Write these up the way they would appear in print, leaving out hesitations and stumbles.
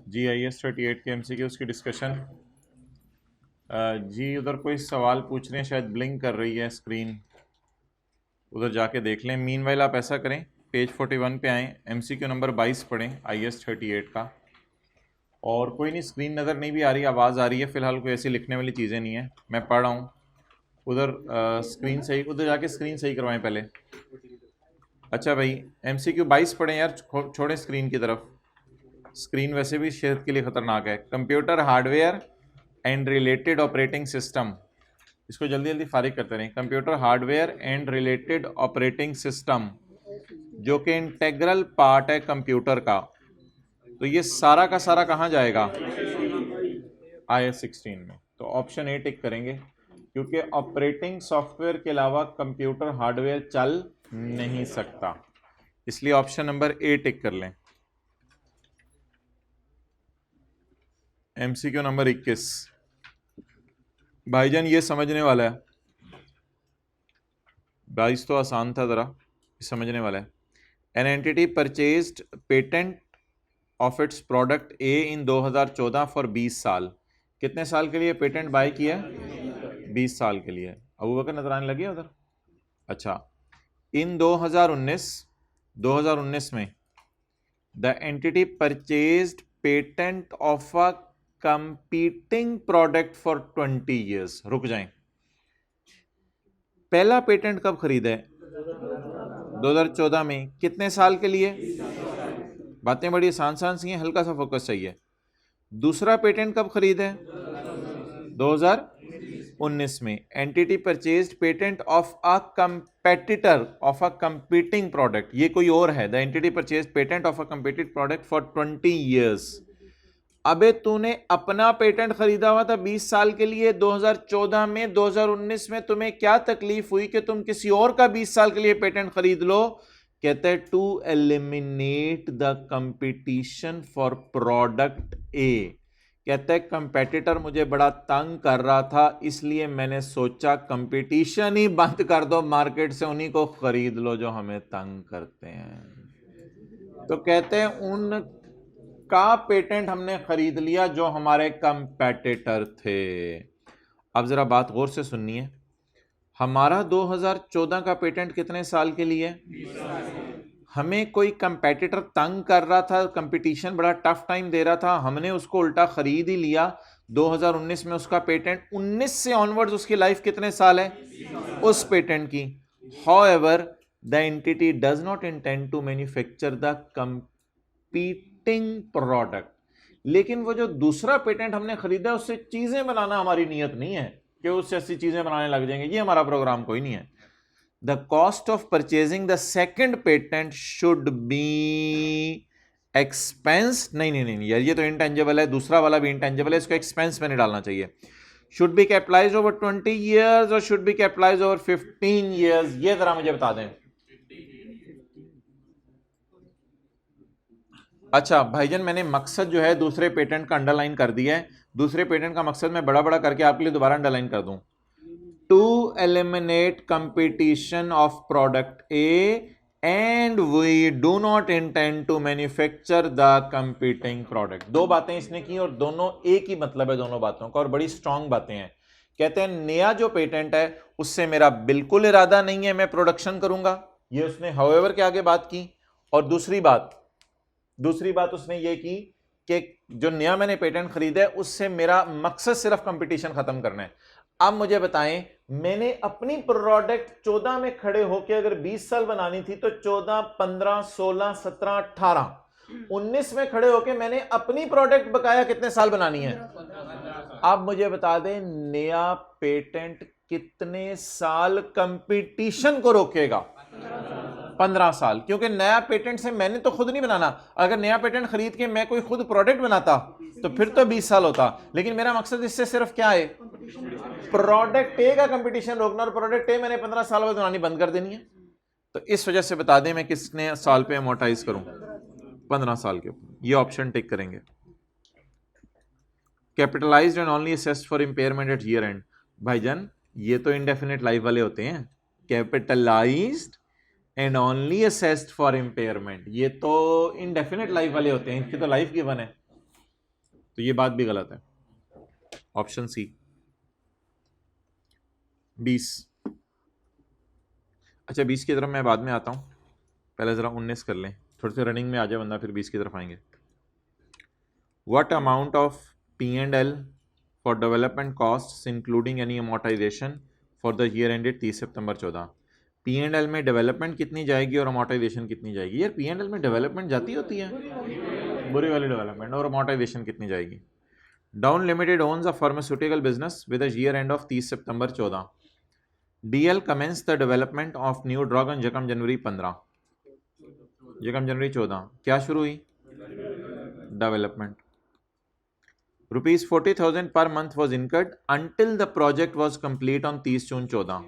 GIS 38 के MCQ उसकी discussion. जी उधर कोई सवाल पूछ रहे हैं, शायद ब्लिंक कर रही है स्क्रीन, उधर जाके देख लें। मीनवाइल आप ऐसा करें, पेज 41 पे आएँ, MCQ नंबर 22 पढ़ें IS 38 का। और कोई नहीं, स्क्रीन नज़र नहीं भी आ रही, आवाज़ आ रही है, फ़िलहाल कोई ऐसी लिखने वाली चीज़ें नहीं है, मैं पढ़ रहा हूँ। उधर स्क्रीन सही, उधर जाके स्क्रीन सही करवाएं पहले। अच्छा भाई, MCQ 22 पढ़ें यार, छोड़ें स्क्रीन की तरफ, स्क्रीन वैसे भी सेहत के लिए ख़तरनाक है। Computer hardware and related operating system, इसको जल्दी जल्दी फारिग करते रहें। Computer hardware and related operating system जो कि इंटेग्रल पार्ट है कंप्यूटर का, तो ये सारा का सारा कहाँ जाएगा? IS 16 में। तो ऑप्शन ए टिक करेंगे, क्योंकि ऑपरेटिंग सॉफ्टवेयर के अलावा कंप्यूटर हार्डवेयर चल नहीं सकता, इसलिए ऑप्शन नंबर ए टिक कर लें। MCQ नंबर 21 भाईजान, ये समझने वाला है, 22 तो आसान था, ज़रा समझने वाला है। An entity purchased patent of its product A in 2014 for 20 साल। कितने साल के लिए पेटेंट बाय किया? 20 साल के लिए। अबू बकर नजर आने लगे उधर? अच्छा, इन 2019 में the entity purchased patent of a competing product for 20 years. रुक जाएं, पहला पेटेंट कब खरीदा है? 2014 में। कितने साल के लिए? बातें बड़ी आसान सी हैं, हल्का सा फोकस चाहिए। दूसरा पेटेंट कब खरीदा है? 2019 में। Entity purchased patent of a competitor of a competing product, ये कोई और है। The entity purchased patent of a competing product for 20 years. अबे तूने अपना पेटेंट खरीदा हुआ था 20 साल के लिए 2014 में, 2019 में तुम्हें क्या तकलीफ हुई कि तुम किसी और का 20 साल के लिए पेटेंट खरीद लो? कहते हैं to eliminate the competition for product A. कहते हैं कंपेटिटर मुझे बड़ा तंग कर रहा था, इसलिए मैंने सोचा कंपटीशन ही बंद कर दो, मार्केट से उन्हीं को खरीद लो जो हमें तंग करते हैं। तो कहते हैं उन का पेटेंट हमने खरीद लिया जो हमारे कंपेटिटर थे। अब जरा बात गौर से सुननी है, हमारा 2014 का पेटेंट कितने साल के लिए? हमें कोई कंपेटिटर तंग कर रहा था, कंपटीशन बड़ा टफ टाइम दे रहा था, हमने उसको उल्टा खरीद ही लिया 2019 में। उसका पेटेंट 19 से ऑनवर्ड्स उसकी लाइफ कितने साल है उस पेटेंट की? However the entity does not intend to manufacture the competing product. लेकिन वो जो दूसरा पेटेंट हमने खरीदा उससे चीजें बनाना हमारी नीयत नहीं है कि उससे ऐसी चीजें बनाने लग जाएंगे, ये हमारा प्रोग्राम कोई नहीं है। The cost of purchasing the second patent should be expense। नहीं यार, ये तो इंटेंजिबल है, दूसरा वाला भी इंटेंजिबल है, इसको एक्सपेंस में नहीं डालना चाहिए। Should be capitalize over 20 years और should be capitalize over 15 years, ये जरा मुझे बता दें। अच्छा भाईजान, मैंने मकसद जो है दूसरे पेटेंट का अंडरलाइन कर दिया है, दूसरे पेटेंट का मकसद मैं बड़ा बड़ा करके आपके लिए दोबारा अंडरलाइन कर दूं। To eliminate competition of product A and we do not intend to manufacture the competing product. दो बातें इसने की और दोनों एक ही मतलब है दोनों बातों का, और बड़ी स्ट्रांग बातें हैं। कहते हैं नया जो पेटेंट है उससे मेरा बिल्कुल इरादा नहीं है मैं प्रोडक्शन करूंगा, ये उसने हाउएवर के आगे बात की। और दूसरी बात उसने ये की कि जो नया मैंने पेटेंट खरीदा है उससे मेरा मकसद सिर्फ कंपटीशन खत्म करना है। अब मुझे बताएं, मैंने अपनी प्रोडक्ट 14 में खड़े होकर अगर 20 साल बनानी थी तो 14, 15, 16, 17, 18, 19 में खड़े होकर मैंने अपनी प्रोडक्ट बकाया कितने साल बनानी है? अब मुझे बता दें, नया पेटेंट कितने साल कंपटीशन को रोकेगा? 15 साल। क्योंकि नया पेटेंट से मैंने तो खुद नहीं बनाना, अगर नया पेटेंट खरीद के मैं कोई खुद प्रोडक्ट बनाता तो फिर तो 20 साल होता, लेकिन मेरा मकसद इससे सिर्फ क्या है? प्रोडक्ट ए का कंपटीशन रोकना, और प्रोडक्ट ए मैंने 15 साल बाद बनानी बंद कर देनी है। तो इस वजह से बता दें मैं किसने साल पे अमोर्टाइज करूं? 15 साल के ऊपर। ये ऑप्शन टिक करेंगे। Capitalized and only assessed for impairment at year end. भाईजान ये तो इंडेफिनिट लाइफ वाले होते हैं। Capitalized and only assessed for impairment, ये तो इंडेफिनिट लाइफ वाले होते हैं, इनकी तो लाइफ गिवन है। तो ये बात भी गलत है। Option C 20। अच्छा 20 की तरफ मैं बाद में आता हूँ, पहले ज़रा 19 कर लें, थोड़ी सी रनिंग में आ जाए बंदा, फिर 20 की तरफ आएंगे। What amount of P&L for development costs including any amortisation for the year ended 30 September 14। P&L में डेवलपमेंट कितनी जाएगी और अमोर्टाइजेशन कितनी जाएगी? यार P&L में डेवलपमेंट जाती होती है, बुरी वाली डेवलपमेंट, और अमोर्टाइजेशन कितनी जाएगी? Down limited owns a pharmaceutical business with a year end of 30 September 14। DL commenced the development of new drug on यकम जनवरी 15, यकम जनवरी 14 क्या शुरू हुई? Development. ₹40,000 per month was incurred until the project was complete on 30 June 14।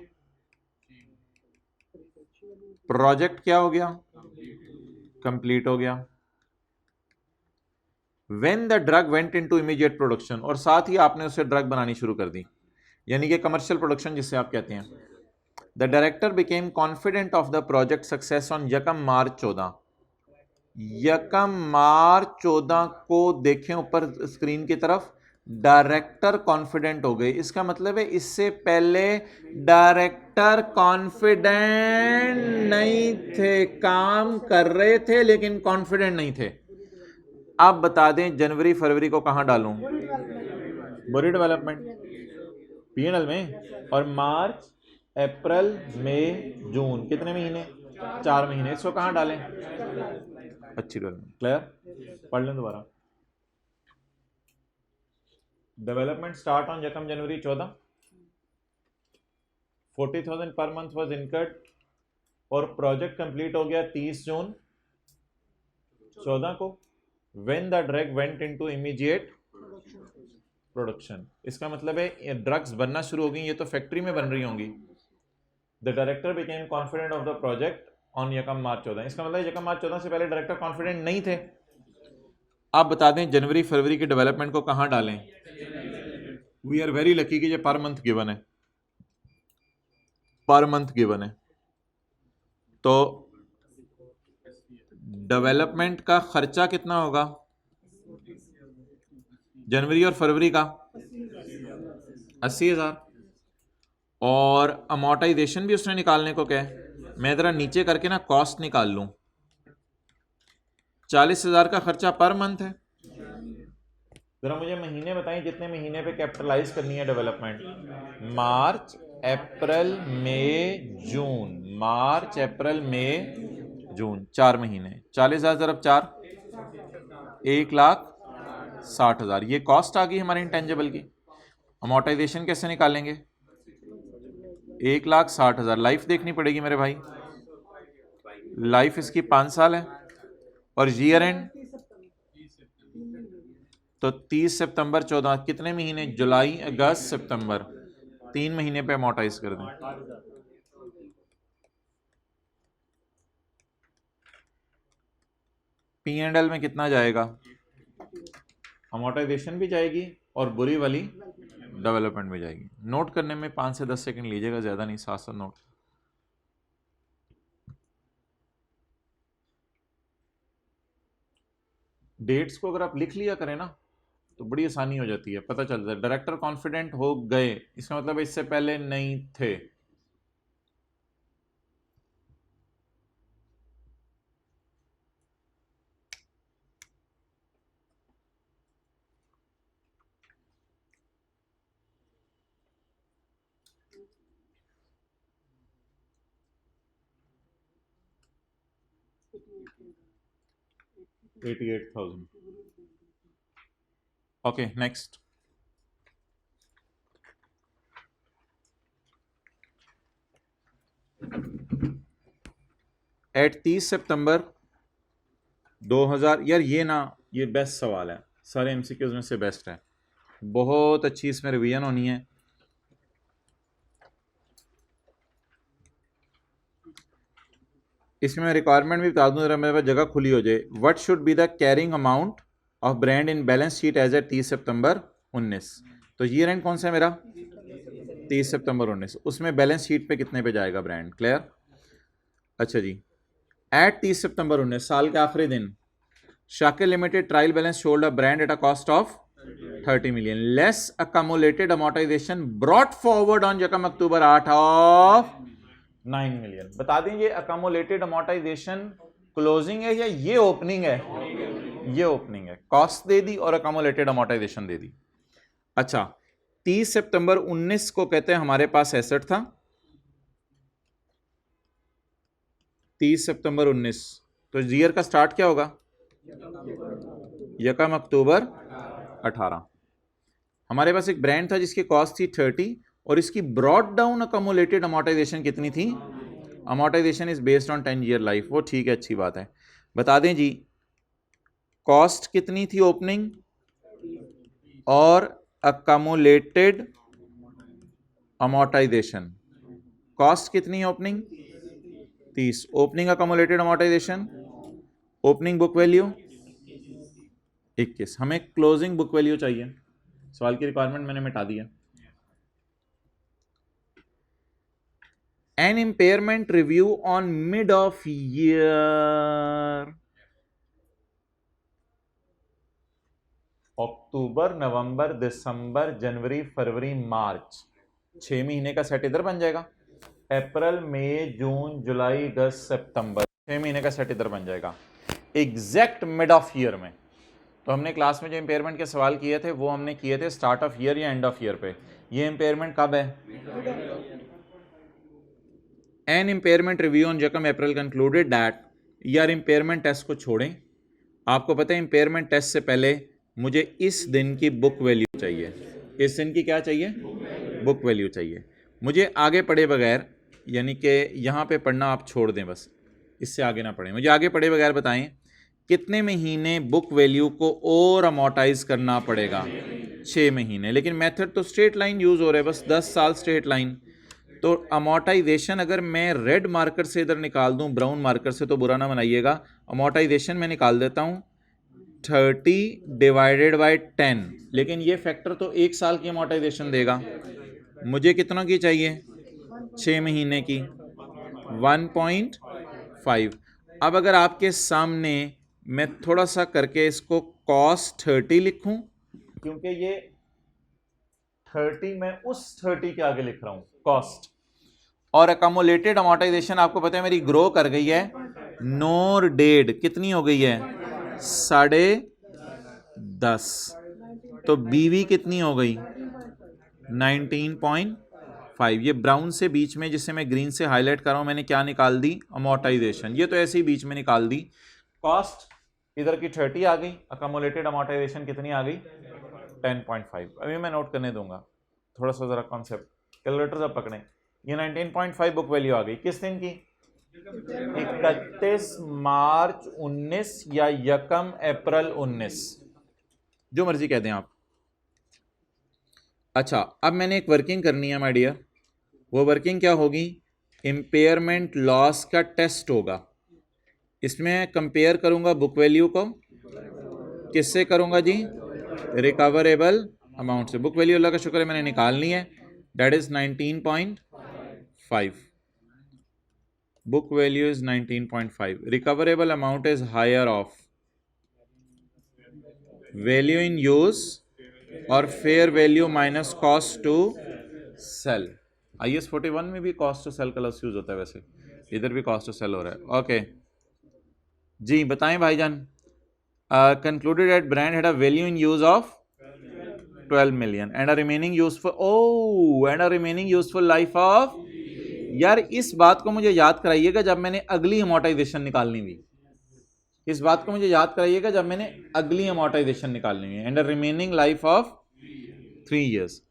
Project क्या हो गया? Complete हो गया। When the drug went into immediate production, और साथ ही आपने उसे ड्रग बनानी शुरू कर दी, यानी कि कमर्शियल प्रोडक्शन जिसे आप कहते हैं। The director became confident of the project success on यकम मार्च 14। यकम मार्च 14 को देखें ऊपर स्क्रीन की तरफ, डायरेक्टर कॉन्फिडेंट हो गए। इसका मतलब है इससे पहले डायरेक्टर कॉन्फिडेंट नहीं थे, काम कर रहे थे लेकिन कॉन्फिडेंट नहीं थे। आप बता दें जनवरी फरवरी को कहां डालूं? बुरी डेवलपमेंट P&L में। और मार्च अप्रैल मई जून कितने महीने? 4 महीने। इसको कहां डालें? अच्छी डेवलपमेंट। क्लियर? पढ़ लें दोबारा। डेवलपमेंट स्टार्ट ऑन यकम जनवरी 14, 40,000 पर मंथ वाज इनकर्ड, और प्रोजेक्ट कंप्लीट हो गया 30 जून 14 को। When the drug went into immediate production, इसका मतलब है ड्रग्स बनना शुरू हो गई, ये तो फैक्ट्री में बन रही होंगी। The director became confident of the project on यकम मार्च 14, इसका मतलब यकम मार्च 14 से पहले डायरेक्टर कॉन्फिडेंट नहीं थे। आप बता दें जनवरी फरवरी के डेवलपमेंट को कहां डालें? वी आर वेरी लकी कि ये पर मंथ गिवन है, पर मंथ गिवन है। तो डेवलपमेंट का खर्चा कितना होगा जनवरी और फरवरी का? 80,000। और अमोर्टाइजेशन भी उसने निकालने को क्या है, मैं जरा नीचे करके ना कॉस्ट निकाल लूं। 40,000 का खर्चा पर मंथ है। जरा मुझे महीने बताएं जितने महीने पे कैपिटलाइज करनी है डेवलपमेंट। मार्च अप्रैल मई जून, मार्च अप्रैल मई जून, 4 महीने। 40,000 ज़रब 4, 1,60,000। ये कॉस्ट आ गई हमारे इंटेंजिबल की। अमोर्टाइजेशन कैसे निकालेंगे? 1,60,000। लाइफ देखनी पड़ेगी मेरे भाई, लाइफ इसकी 5 साल है, और ईयर एंड तो 30 सितंबर 14, कितने महीने? जुलाई अगस्त सितंबर, 3 महीने पे अमोर्टाइज कर दें। P&L में कितना जाएगा? अमोर्टाइजेशन भी जाएगी और बुरी वाली डेवलपमेंट भी जाएगी। नोट करने में 5 से 10 सेकंड लीजिएगा, ज्यादा नहीं, साथ साथ नोट। डेट्स को अगर आप लिख लिया करें ना तो बड़ी आसानी हो जाती है, पता चलता है। डायरेक्टर कॉन्फिडेंट हो गए, इसका मतलब इससे पहले नहीं थे। $88,000। Okay next. एट 30 सितंबर 2000, यार ये ना, ये बेस्ट सवाल है, सारे एमसीक्यूज में से बेस्ट है, बहुत अच्छी इसमें रिवीजन होनी है। इसमें मैं रिक्वायरमेंट भी बता दूं, जरा मेरे पास जगह खुली हो जाए। What should be the carrying amount of brand in balance sheet as at 30 September 19। तो ईयर एंड कौन सा है मेरा? 30 सितंबर 19। उसमें बैलेंस शीट पे कितने पे जाएगा ब्रांड? क्लियर? अच्छा जी, एट 30 सितंबर 19, साल के आखिरी दिन, Shakir limited trial balance should a brand at a cost of 30 million less accumulated amortization brought forward on Jakam October 8 of 9 million. बता दें ये accumulated amortization क्लोजिंग है या ये ओपनिंग है? ये ओपनिंग है. कॉस्ट दे दी और accumulated amortization दे दी. अच्छा, 30 सितंबर 19 को कहते हैं हमारे पास एसेट था 30 सितंबर 19. तो ईयर का स्टार्ट क्या होगा? यकम अक्टूबर 18. हमारे पास एक ब्रांड था जिसकी कॉस्ट थी 30 और इसकी ब्रॉड डाउन अकोमोलेटेड अमोर्टाइजेशन कितनी थी? Amortisation is based on 10 year life. वो ठीक है, अच्छी बात है. बता दें जी कॉस्ट कितनी थी ओपनिंग और अकोमोलेटेड अमोर्टाइजेशन. कॉस्ट कितनी है opening? 30. Opening accumulated amortisation, opening book value 21. हमें क्लोजिंग बुक वैल्यू चाहिए. सवाल की रिक्वायरमेंट मैंने मिटा दिया. An impairment review on mid of year. अक्टूबर, नवंबर, दिसंबर, जनवरी, फरवरी, मार्च, 6 महीने का सेट इधर बन जाएगा. अप्रैल, मई, जून, जुलाई, अगस्त, सितंबर, 6 महीने का सेट इधर बन जाएगा एग्जैक्ट मिड ऑफ ईयर में. तो हमने क्लास में जो इम्पेयरमेंट के सवाल किए थे वो हमने किए थे स्टार्ट ऑफ ईयर या एंड ऑफ ईयर पे. ये इम्पेयरमेंट कब है? एन इम्पेयरमेंट रिव्यू ऑन जकम अप्रैल कंक्लूडेड दैट. यार इम्पेयरमेंट टेस्ट को छोड़ें. आपको पता है इम्पेयरमेंट टेस्ट से पहले मुझे इस दिन की बुक वैल्यू चाहिए. इस दिन की क्या चाहिए? बुक वैल्यू चाहिए. मुझे आगे पढ़े बगैर, यानी कि यहाँ पे पढ़ना आप छोड़ दें, बस इससे आगे ना पढ़ें. मुझे आगे पढ़े बगैर बताएं कितने महीने बुक वैल्यू को और अमोर्टाइज करना पड़ेगा? 6 महीने. लेकिन मेथड तो स्ट्रेट लाइन यूज़ हो रहा है, बस 10 साल स्ट्रेट लाइन. तो अमोर्टाइजेशन अगर मैं रेड मार्कर से इधर निकाल दूं, ब्राउन मार्कर से, तो बुरा ना बनाइएगा. अमोर्टाइजेशन मैं निकाल देता हूं 30 डिवाइडेड बाय 10. लेकिन ये फैक्टर तो 1 साल की अमोर्टाइजेशन देगा. मुझे कितनों की चाहिए? 6 महीने की. 1.5. अब अगर आपके सामने मैं थोड़ा सा करके इसको कॉस्ट 30 लिखूं, क्योंकि ये 30 मैं उस 30 के आगे लिख रहा हूं कॉस्ट. और अकोमोलेटेड अमोर्टाइजेशन आपको पता है मेरी ग्रो कर गई है. नोर डेड कितनी हो गई है? 10.5. तो बीवी कितनी हो गई? 19.5. ये ब्राउन से बीच में, जिसे मैं ग्रीन से हाईलाइट कर रहा हूं, मैंने क्या निकाल दी? अमोर्टाइजेशन. ये तो ऐसे ही बीच में निकाल दी. कॉस्ट इधर की 30 आ गई, अकोमोलेटेड अमोर्टाइजेशन कितनी आ गई? 10.5. अभी मैं नोट करने दूंगा थोड़ा सा जरा कॉन्सेप्ट. कैलकुलेटर अब पकड़ें. ये 19.5 बुक वैल्यू आ गई. किस दिन की? 31 मार्च 19 या यकम अप्रैल 19, जो मर्जी कह दें आप. अच्छा, अब मैंने एक वर्किंग करनी है माय डियर. वो वर्किंग क्या होगी? इम्पेयरमेंट लॉस का टेस्ट होगा. इसमें कंपेयर करूंगा बुक वैल्यू को. किससे करूंगा जी? रिकवरेबल अमाउंट से. बुक वैल्यू अल्लाह का शुक्र है मैंने निकालनी है. That is 19.5. Book value is 19.5. Recoverable amount is higher of value in use और fair value minus cost to sell. IS 41 में भी कॉस्ट टू सेल का लफ्ज़ यूज होता है. वैसे इधर भी कॉस्ट टू सेल हो रहा है. ओके जी, बताएं भाईजान. Concluded at brand had a value in use of 12 million and a remaining useful life of. यार इस बात को मुझे याद कराइएगा जब मैंने अगली अमोर्टाइजेशन निकालनी हुई. इस बात को मुझे याद कराइएगा जब मैंने अगली अमोर्टाइजेशन निकालनी हुई. And a remaining life of 3 years.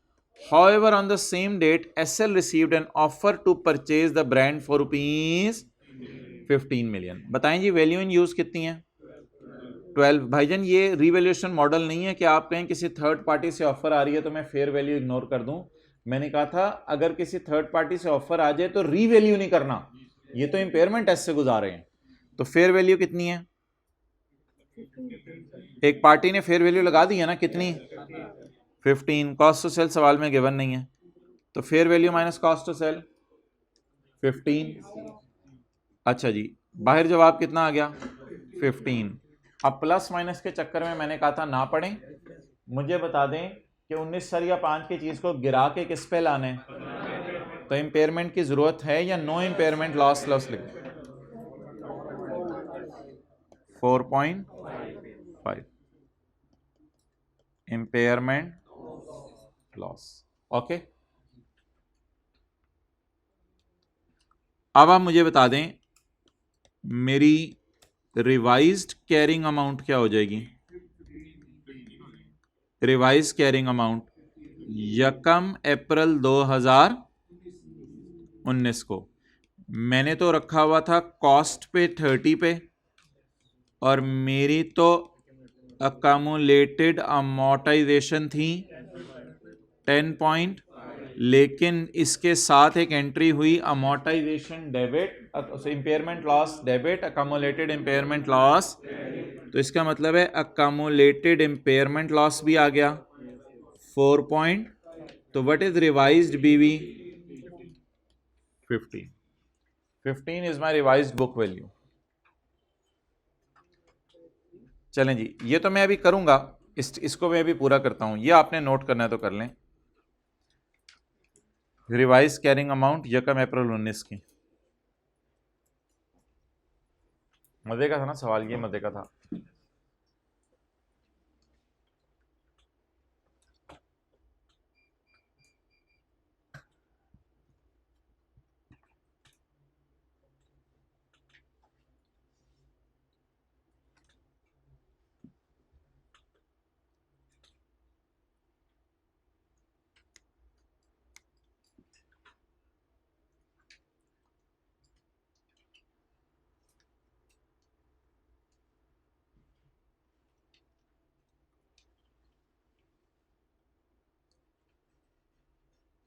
However, on the same date, SL received an offer to purchase the brand for rupees 15 million. बताएं जी वैल्यू इन यूज कितनी है? 12. भाईजान ये रिवैल्यूएशन मॉडल नहीं है कि आप कहें किसी थर्ड पार्टी से ऑफर आ रही है तो मैं फेयर वैल्यू इग्नोर कर दूं. मैंने कहा था अगर किसी थर्ड पार्टी से ऑफर आ जाए तो रीवैल्यू नहीं करना. ये तो इंपेयरमेंट टेस्ट से गुजार रहे हैं. तो फेयर वैल्यू कितनी है? एक पार्टी ने फेयर वैल्यू लगा दी है ना, कितनी? 15. कॉस्ट टू सेल सवाल में गिवन नहीं है, तो fair value minus cost to sell 15. अच्छा जी, बाहर जवाब कितना आ गया? 15. अब प्लस माइनस के चक्कर में मैंने कहा था ना पढ़ें, मुझे बता दें कि 19 सर या 5 की चीज को गिरा के किस पे लाने, तो इंपेयरमेंट की जरूरत है या नो इंपेयरमेंट लॉस लिख 4.5 इंपेयरमेंट लॉस। ओके, अब आप मुझे बता दें मेरी रिवाइज्ड कैरिंग अमाउंट क्या हो जाएगी। रिवाइज कैरिंग अमाउंट 1 अप्रैल 2019 को मैंने तो रखा हुआ था कॉस्ट पे 30 पे, और मेरी तो अकामुलेटेड अमोर्टाइजेशन थी 10 पॉइंट, लेकिन इसके साथ एक एंट्री हुई amortisation debit, impairment loss debit, accumulated impairment loss, तो इसका मतलब है अकामुलेटेड इंपेयरमेंट लॉस भी आ गया 4 पॉइंट। तो व्हाट इज रिवाइज्ड बीवी 15 is my revised book value. चलें जी, ये तो मैं अभी करूंगा, इसको मैं अभी पूरा करता हूं, ये आपने नोट करना है तो कर लें। रिवाइज कैरिंग अमाउंट 1 अप्रैल 19 की। मजे का था ना सवाल, ये मजे का था।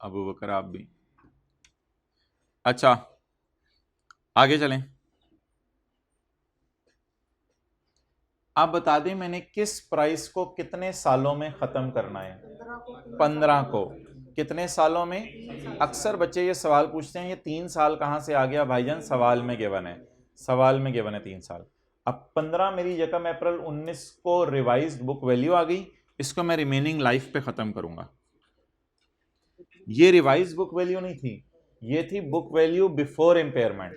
अबू बकर आप भी। अच्छा, आगे चलें। आप बता दें मैंने किस प्राइस को कितने सालों में खत्म करना है। 15 को कितने सालों में। अक्सर बच्चे ये सवाल पूछते हैं ये 3 साल कहां से आ गया भाईजान, सवाल में गिवन है, सवाल में गिवन है 3 साल। अब 15 मेरी 1 अप्रैल 19 को रिवाइज्ड बुक वैल्यू आ गई, इसको मैं रिमेनिंग लाइफ पे खत्म करूंगा। ये रिवाइज बुक वैल्यू नहीं थी, ये थी बुक वैल्यू बिफोर इंपेयरमेंट।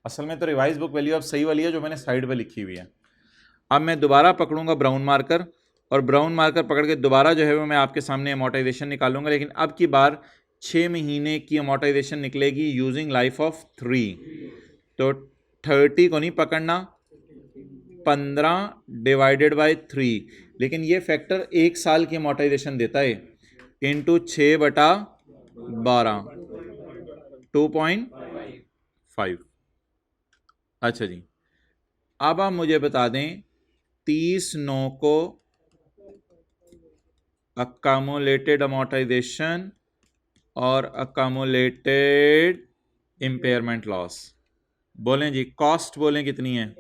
असल में तो रिवाइज बुक वैल्यू अब सही वाली है जो मैंने साइड पे लिखी हुई है। अब मैं दोबारा पकड़ूंगा ब्राउन मार्कर, और ब्राउन मार्कर पकड़ के दोबारा जो है वो मैं आपके सामने अमोर्टाइजेशन निकालूंगा, लेकिन अब की बार 6 महीने की अमोर्टाइजेशन निकलेगी यूजिंग लाइफ ऑफ 3। तो 30 को नहीं पकड़ना, 15 डिवाइडेड बाई 3, लेकिन ये फैक्टर 1 साल की अमोर्टाइजेशन देता है, इंटू 6/12 2.5। अच्छा जी, अब आप मुझे बता दें 30/9 को अकामुलेटेड अमोर्टाइजेशन और अकामुलेटेड इंपेयरमेंट लॉस बोलें जी, कॉस्ट बोलें कितनी है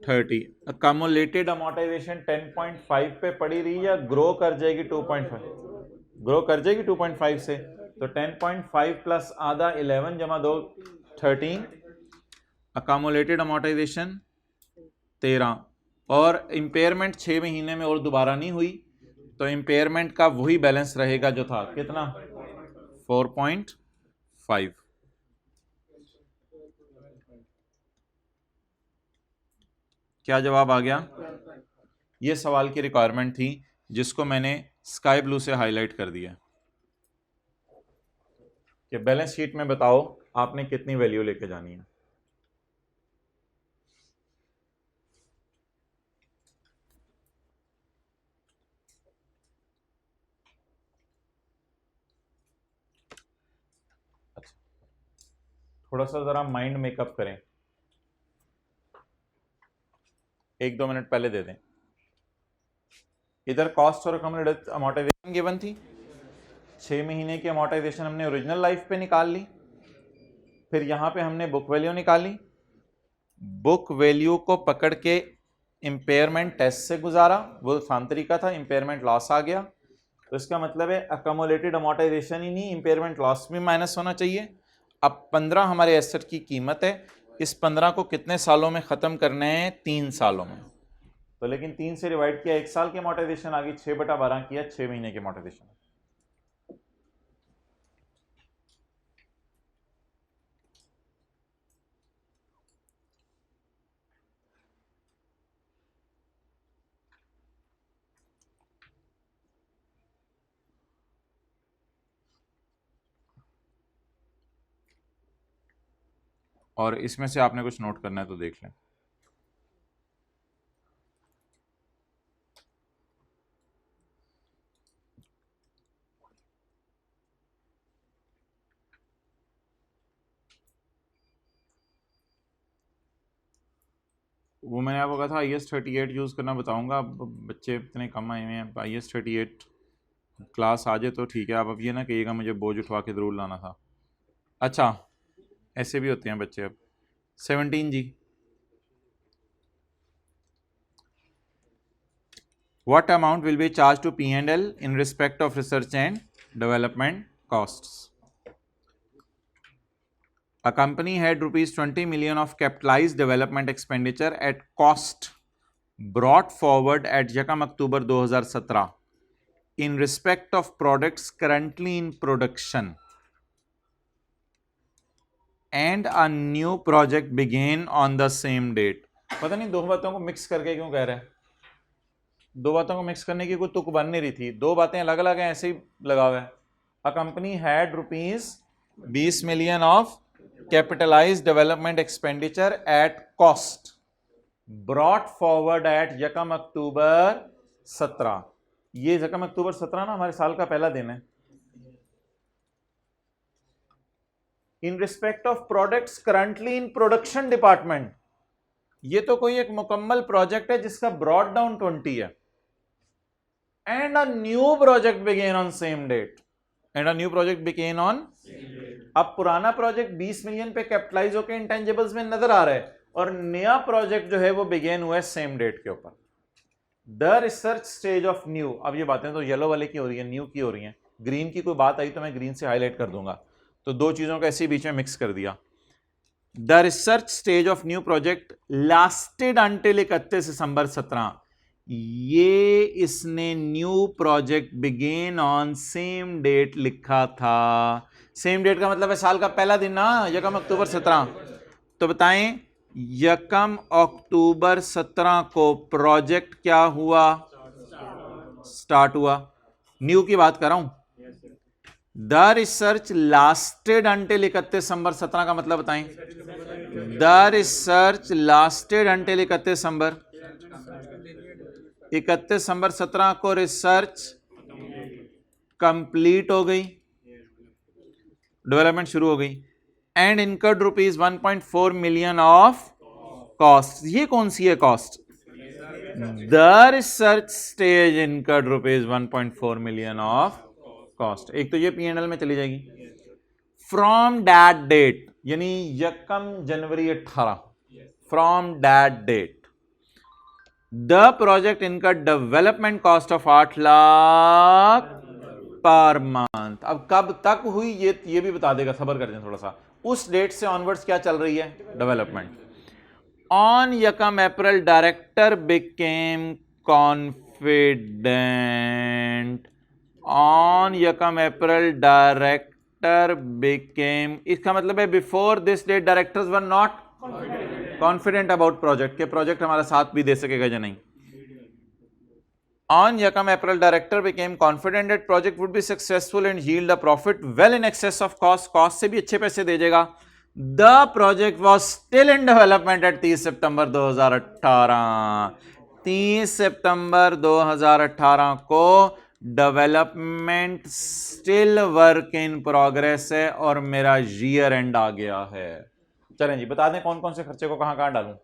30। अकामुलेटेड अमोर्टाइजेशन 10.5 पे पड़ी रही या ग्रो कर जाएगी 2.5, ग्रो कर जाएगी 2.5 से, तो 10.5 प्लस आधा 11 जमा 2 13, अकामुलेटेड अमोर्टाइजेशन 13, और इंपेयरमेंट 6 महीने में और दोबारा नहीं हुई, तो इंपेयरमेंट का वही बैलेंस रहेगा जो था, कितना 4.5। क्या जवाब आ गया। ये सवाल की रिक्वायरमेंट थी जिसको मैंने स्काई ब्लू से हाईलाइट कर दिया कि बैलेंस शीट में बताओ आपने कितनी वैल्यू लेके जानी है। अच्छा, थोड़ा सा जरा माइंड मेकअप करें, 1-2 मिनट पहले दे दें। इधर कॉस्ट और अमोर्टाइजेशन गिवन थी, 6 महीने की अमोर्टाइजेशन हमने ओरिजिनल लाइफ पे निकाल ली, फिर यहां पे हमने बुक वैल्यू निकाली, बुक वैल्यू को पकड़ के इंपेयरमेंट टेस्ट से गुजारा, वो आसान तरीका था, इंपेयरमेंट लॉस आ गया, तो इसका मतलब है अकोमोलेटेड अमोर्टाइजेशन ही नहीं, इंपेयरमेंट लॉस भी माइनस होना चाहिए। अब 15 हमारे एसेट की कीमत है, इस 15 को कितने सालों में ख़त्म करना है, 3 सालों में। तो लेकिन 3 से डिवाइड किया 1 साल की अमोर्टाइजेशन आ गई, 6/12 किया 6 महीने की अमोर्टाइजेशन। और इसमें से आपने कुछ नोट करना है तो देख लें। वो मैंने आपको कहा था IS-38 यूज़ करना बताऊंगा, अब बच्चे इतने कम आए हुए हैं, IS-38 क्लास आ जाए तो ठीक है। आप अब ये ना कहिएगा मुझे बोझ उठवा के ज़रूर लाना था। अच्छा, ऐसे भी होते हैं बच्चे। अब 17 जी, What amount will be charged to P&L in respect of research and development costs? A company had rupees 20 million of capitalized development expenditure at cost brought forward at Yakam October 2017 in respect of products currently in production, and a new project began on the same date. पता नहीं दो बातों को mix करके क्यों कह रहे हैं, दो बातों को मिक्स करने की कोई तुक बन नहीं रही थी, दो बातें अलग अलग हैं, ऐसे ही लगा हुआ है। A company had rupees 20 million of capitalized development expenditure at cost brought forward at यकम अक्टूबर 17। ये यकम अक्टूबर 17 ना हमारे साल का पहला दिन है। In respect of products currently in production department, ये तो कोई एक मुकम्मल प्रोजेक्ट है जिसका ब्रॉड डाउन 20 है। And a new project began on same date, and a new project began on. अब पुराना प्रोजेक्ट 20 मिलियन पे कैपिटलाइज होकर इंटेंजिबल्स में नजर आ रहा है, और नया प्रोजेक्ट जो है वो बिगेन हुआ है सेम डेट के ऊपर। The research stage of new, अब ये बातें तो येलो वाले की हो रही है, न्यू की हो रही हैं। ग्रीन की कोई बात आई तो मैं ग्रीन से हाईलाइट कर दूंगा, तो दो चीजों को ऐसे बीच में मिक्स कर दिया। The research stage of new project lasted until 31 December 17। ये इसने new project began on same date लिखा था। सेम डेट का मतलब है साल का पहला दिन ना, यकम अक्टूबर 17। तो बताएं यकम अक्टूबर 17 को प्रोजेक्ट क्या हुआ, स्टार्ट हुआ। न्यू की बात कर रहा हूं। The research lasted until 31 December 17 का मतलब बताएं। The research lasted until 31 December 17 को रिसर्च कंप्लीट हो गई, डेवलपमेंट शुरू हो गई। And incurred rupees 1.4 million of cost. ये कौन सी है cost? The research stage incurred rupees 1.4 million of cost. एक तो ये P&L में चली जाएगी। फ्रॉम दैट डेट, यानी यकम जनवरी 18, from that date the project incurred development cost of 8 lakh per month. अब कब तक हुई ये भी बता देगा, सबर कर जाए थोड़ा सा। उस डेट से ऑनवर्ड्स क्या चल रही है, डेवलपमेंट। ऑन यकम April director became confident. On यकम अप्रैल डायरेक्टर बिकेम, इसका मतलब है before this date directors were not confident about project, के प्रोजेक्ट हमारा साथ भी दे सकेगा या नहीं। On Yakam April, director became confident that project would be successful and yield a profit well in excess of cost. Cost से भी अच्छे पैसे दे देगा। The project was still in development at 30 सितंबर 2018। 30 सितंबर 2018 को development still work in progress है और मेरा year and आ गया है। चलें जी, बता दें कौन कौन से खर्चे को कहां कहां डालूं।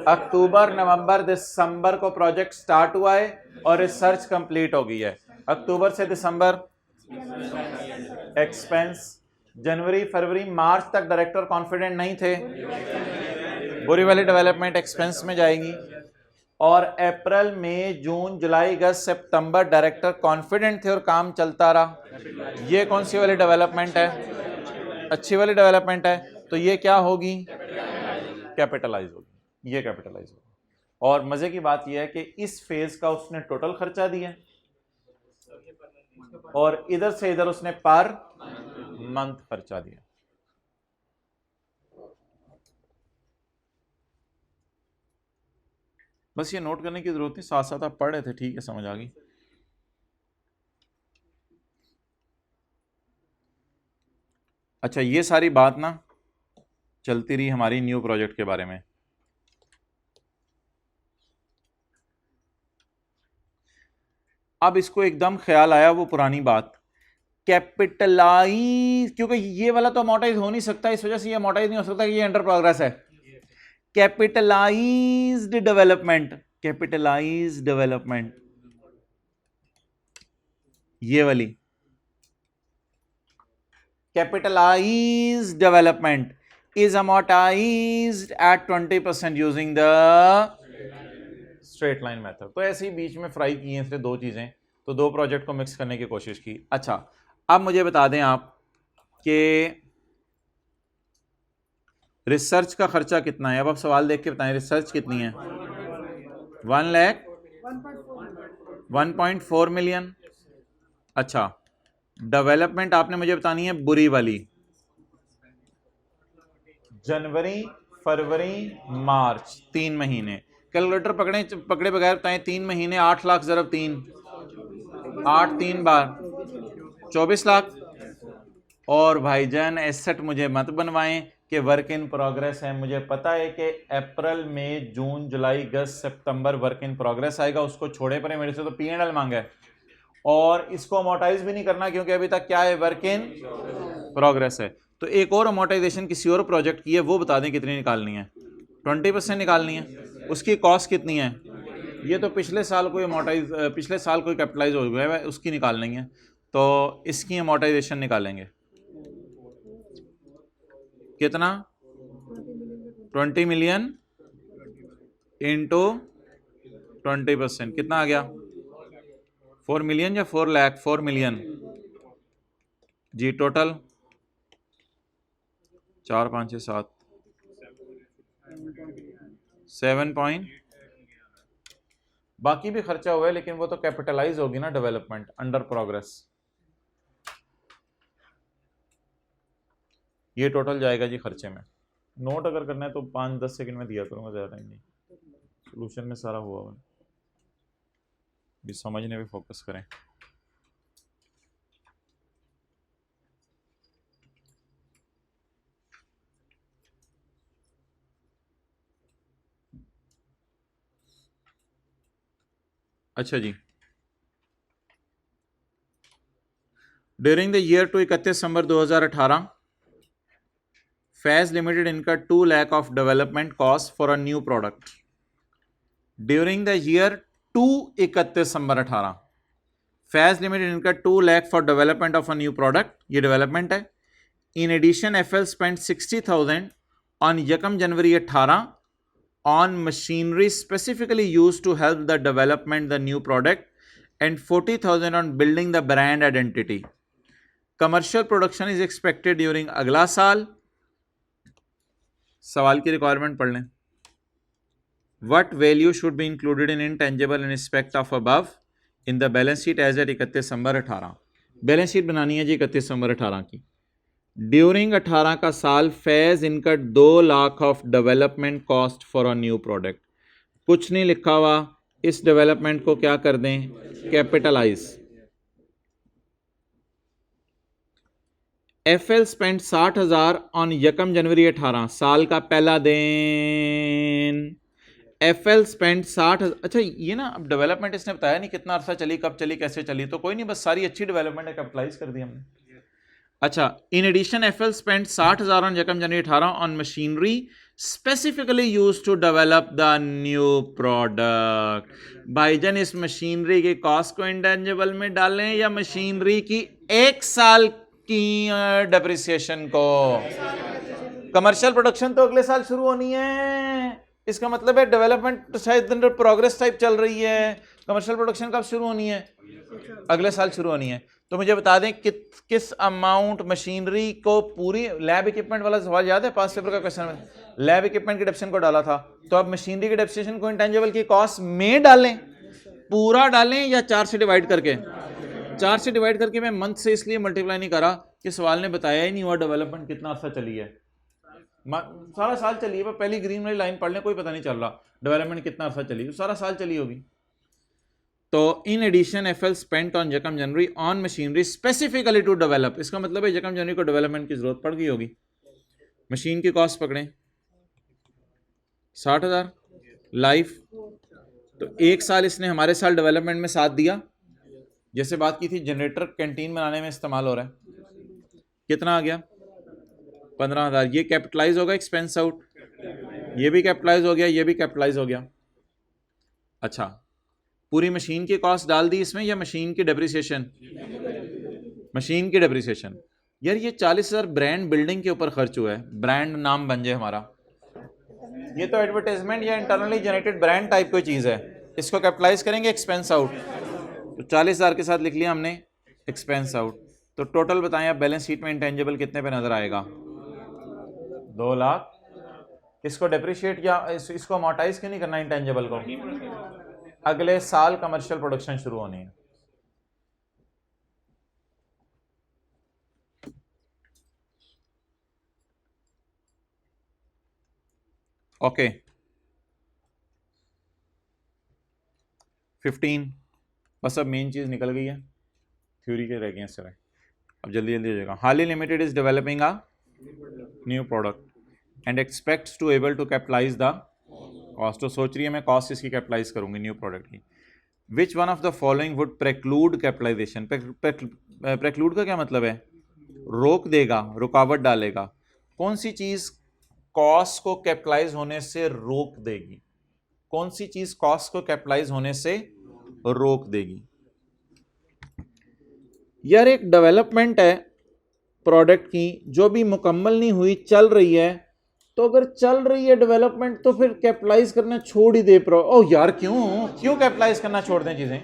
अक्टूबर नवंबर दिसंबर को प्रोजेक्ट स्टार्ट हुआ है और रिसर्च कंप्लीट हो गई है। अक्टूबर से दिसंबर एक्सपेंस, जनवरी फरवरी मार्च तक डायरेक्टर कॉन्फिडेंट नहीं थे, बुरी वाली डेवलपमेंट एक्सपेंस में जाएगी। और अप्रैल मई जून जुलाई अगस्त सितंबर डायरेक्टर कॉन्फिडेंट थे और काम चलता रहा। ये कौन सी वाली डेवलपमेंट है, अच्छी वाली डेवलपमेंट है, तो ये क्या होगी, कैपिटलाइज होगी। ये कैपिटलाइज होगा। और मजे की बात यह है कि इस फेज का उसने टोटल खर्चा दिया और इधर से इधर उसने पर मंथ खर्चा दिया। बस ये नोट करने की जरूरत नहीं, साथ साथ आप पढ़ रहे थे, ठीक है, समझ आ गई। अच्छा, ये सारी बात ना चलती रही हमारी न्यू प्रोजेक्ट के बारे में। अब इसको एकदम ख्याल आया वो पुरानी बात, कैपिटलाइज, क्योंकि ये वाला तो अमोर्टाइज हो नहीं सकता, इस वजह से ये अमोर्टाइज नहीं हो सकता कि ये अंडर प्रोग्रेस है। कैपिटलाइज्ड डेवलपमेंट, कैपिटलाइज्ड डेवलपमेंट, ये वाली capitalised development is amortized at 20% using the straight line method। तो ऐसे ही बीच में फ्राई किए हैं दो चीजें, तो दो प्रोजेक्ट को मिक्स करने की कोशिश की। अच्छा, अब मुझे बता दें आप कि रिसर्च का खर्चा कितना है। अब आप सवाल देख के बताएं रिसर्च कितनी है। 1,04 मिलियन। अच्छा, डेवलपमेंट आपने मुझे बतानी है बुरी वाली, जनवरी फरवरी मार्च, 3 महीने। कैलकुलेटर पकड़े बगैर बताएं, 3 महीने 8 लाख ज़रब 3, 8 3 बार 24 लाख। और भाईजान एसेट मुझे मत बनवाएं कि वर्क इन प्रोग्रेस है। मुझे पता है कि अप्रैल मई जून जुलाई अगस्त सितंबर वर्क इन प्रोग्रेस आएगा, उसको छोड़े पड़े, मेरे से तो P&L मांगा है। और इसको अमोर्टाइज भी नहीं करना क्योंकि अभी तक क्या है, वर्क इन प्रोग्रेस है। तो एक और अमोर्टाइजेशन किसी और प्रोजेक्ट की है, वो बता दें कितनी निकालनी है। 20% निकालनी है। उसकी कॉस्ट कितनी है? ये तो पिछले साल कोई पिछले साल कोई कैपिटलाइज हो गया है, उसकी निकालनी है। तो इसकी अमोर्टाइजेशन निकालेंगे कितना, 20 मिलियन इंटू 20%, कितना आ गया? 4 मिलियन या 4 लाख? 4 मिलियन जी। टोटल 4 5 6 7 7 पॉइंट, बाकी भी खर्चा हुआ है लेकिन वो तो कैपिटलाइज होगी ना, डेवलपमेंट अंडर प्रोग्रेस। ये टोटल जाएगा जी खर्चे में। नोट अगर करना है तो 5-10 सेकंड में दिया करूंगा, ज़्यादा नहीं। सोल्यूशन में सारा हुआ हुआ, भी समझने पे फोकस करें। अच्छा जी, during the year to 31 December 2018 Faiz Limited incurred 2 lakh of development cost for a new product. During the year to 31 December 18 Faiz Limited incurred 2 lakh for development of a new product, ये डेवलपमेंट है। In addition FL spent 60,000 on यकम जनवरी 18 on machinery specifically used to help the development the new product and 40,000 on building the brand identity. Commercial production is expected during अगला साल। सवाल की requirement पढ़ लें। What value should be included in intangible in respect of above in the balance sheet as at 31 December 18। Balance sheet बनानी है जी 31 December 18 की। During 18 का साल Faiz इनकट 2 lakh of development cost for a new product. कुछ नहीं लिखा हुआ, इस डेवलपमेंट को क्या कर दें, कैपिटलाइज। एफएल स्पेंड 60,000 ऑन यकम जनवरी 18, साल का पहला दिन। FL spend 60,000। अच्छा, ये ना अब डेवलपमेंट इसने बताया नहीं कितना अरसा चली, कब चली, कैसे चली, तो कोई नहीं, बस सारी अच्छी डेवलपमेंट है, कैपिटलाइज कर दी हमने। अच्छा, in addition FL spend 60,000 on यकम जनवरी 18 on machinery specifically use to develop the new product. भाईजान इस मशीनरी की कॉस्ट को इंटेंजिबल में डालें या मशीनरी की 1 साल की डेप्रिसिएशन को? कमर्शियल प्रोडक्शन तो अगले साल शुरू होनी है, इसका मतलब है डेवलपमेंट शायद प्रोग्रेस टाइप चल रही है। कमर्शियल प्रोडक्शन कब शुरू होनी है? अगले साल शुरू होनी है। तो मुझे बता दें किस अमाउंट मशीनरी को पूरी, लैब इक्विपमेंट वाला सवाल याद है पास पेपर का क्वेश्चन में, लैब इक्विपमेंट की डेप्रिसिएशन को डाला था, तो अब मशीनरी की डेप्रिसिएशन को इंटेंजिबल की कॉस्ट में डालें, पूरा डालें या 4 से डिवाइड करके? 4 से डिवाइड करके। मैं मंथ से इसलिए मल्टीप्लाई नहीं करा कि सवाल ने बताया ही नहीं हुआ डेवलपमेंट कितना अर्सा चली है, सारा साल चली है, पहली ग्रीन वाली लाइन पढ़ लें, कोई पता नहीं चल रहा डेवलपमेंट कितना अर्सा चली, तो सारा साल चली होगी। तो in addition FL spent on यकम January on machinery specifically to develop, इसका मतलब है यकम जनवरी को डेवलपमेंट की जरूरत पड़ गई होगी। मशीन की कॉस्ट पकड़ें 60,000 लाइफ, तो 1 साल इसने हमारे साल डेवलपमेंट में साथ दिया। जैसे बात की थी जनरेटर कैंटीन बनाने में इस्तेमाल हो रहा है, कितना आ गया 15,000, ये कैपिटलाइज होगा एक्सपेंस आउट, ये भी कैपिटलाइज हो गया, ये भी कैपिटलाइज हो गया। अच्छा, पूरी मशीन की कॉस्ट डाल दी इसमें या मशीन की डेप्रिसिएशन? मशीन की डेप्रिसिएशन। यार ये 40,000 ब्रांड बिल्डिंग के ऊपर खर्च हुआ है, ब्रांड नाम बन जाए हमारा, ये तो एडवर्टाइजमेंट या इंटरनली जनरेटेड ब्रांड टाइप कोई चीज़ है, इसको कैपिटलाइज करेंगे एक्सपेंस आउट, तो 40,000 के साथ लिख लिया हमने एक्सपेंस आउट। तो टोटल बताएं आप बैलेंस शीट में इंटेंजिबल कितने पे नजर आएगा? 2 लाख। इसको डेप्रिशिएट या इसको अमोर्टाइज क्यों नहीं करना इंटेंजिबल को? अगले साल कमर्शियल प्रोडक्शन शुरू होनी है। ओके 15, बस अब मेन चीज निकल गई है, थ्योरी के रह गए हैं सिर्फ, अब जल्दी जल्दी हो जाएगा। Hali limited is developing a new product and expects to able to capitalize the cost, तो सोच रही है मैं कॉस्ट इसकी कैपिटलाइज करूंगी न्यू प्रोडक्ट की। Which one of the following would preclude capitalization? Preclude का क्या मतलब है? रोक देगा, रुकावट डालेगा। कौन सी चीज कॉस्ट को कैपिटलाइज होने से रोक देगी? कौन सी चीज कॉस्ट को कैपिटलाइज होने से रोक देगी? यार एक डेवलपमेंट है प्रोडक्ट की जो भी मुकम्मल नहीं हुई, चल रही है, तो अगर चल रही है डेवलपमेंट तो फिर कैपिटलाइज करना छोड़ ही दे। ओ यार क्यों कैपिटलाइज करना छोड़ दें चीजें?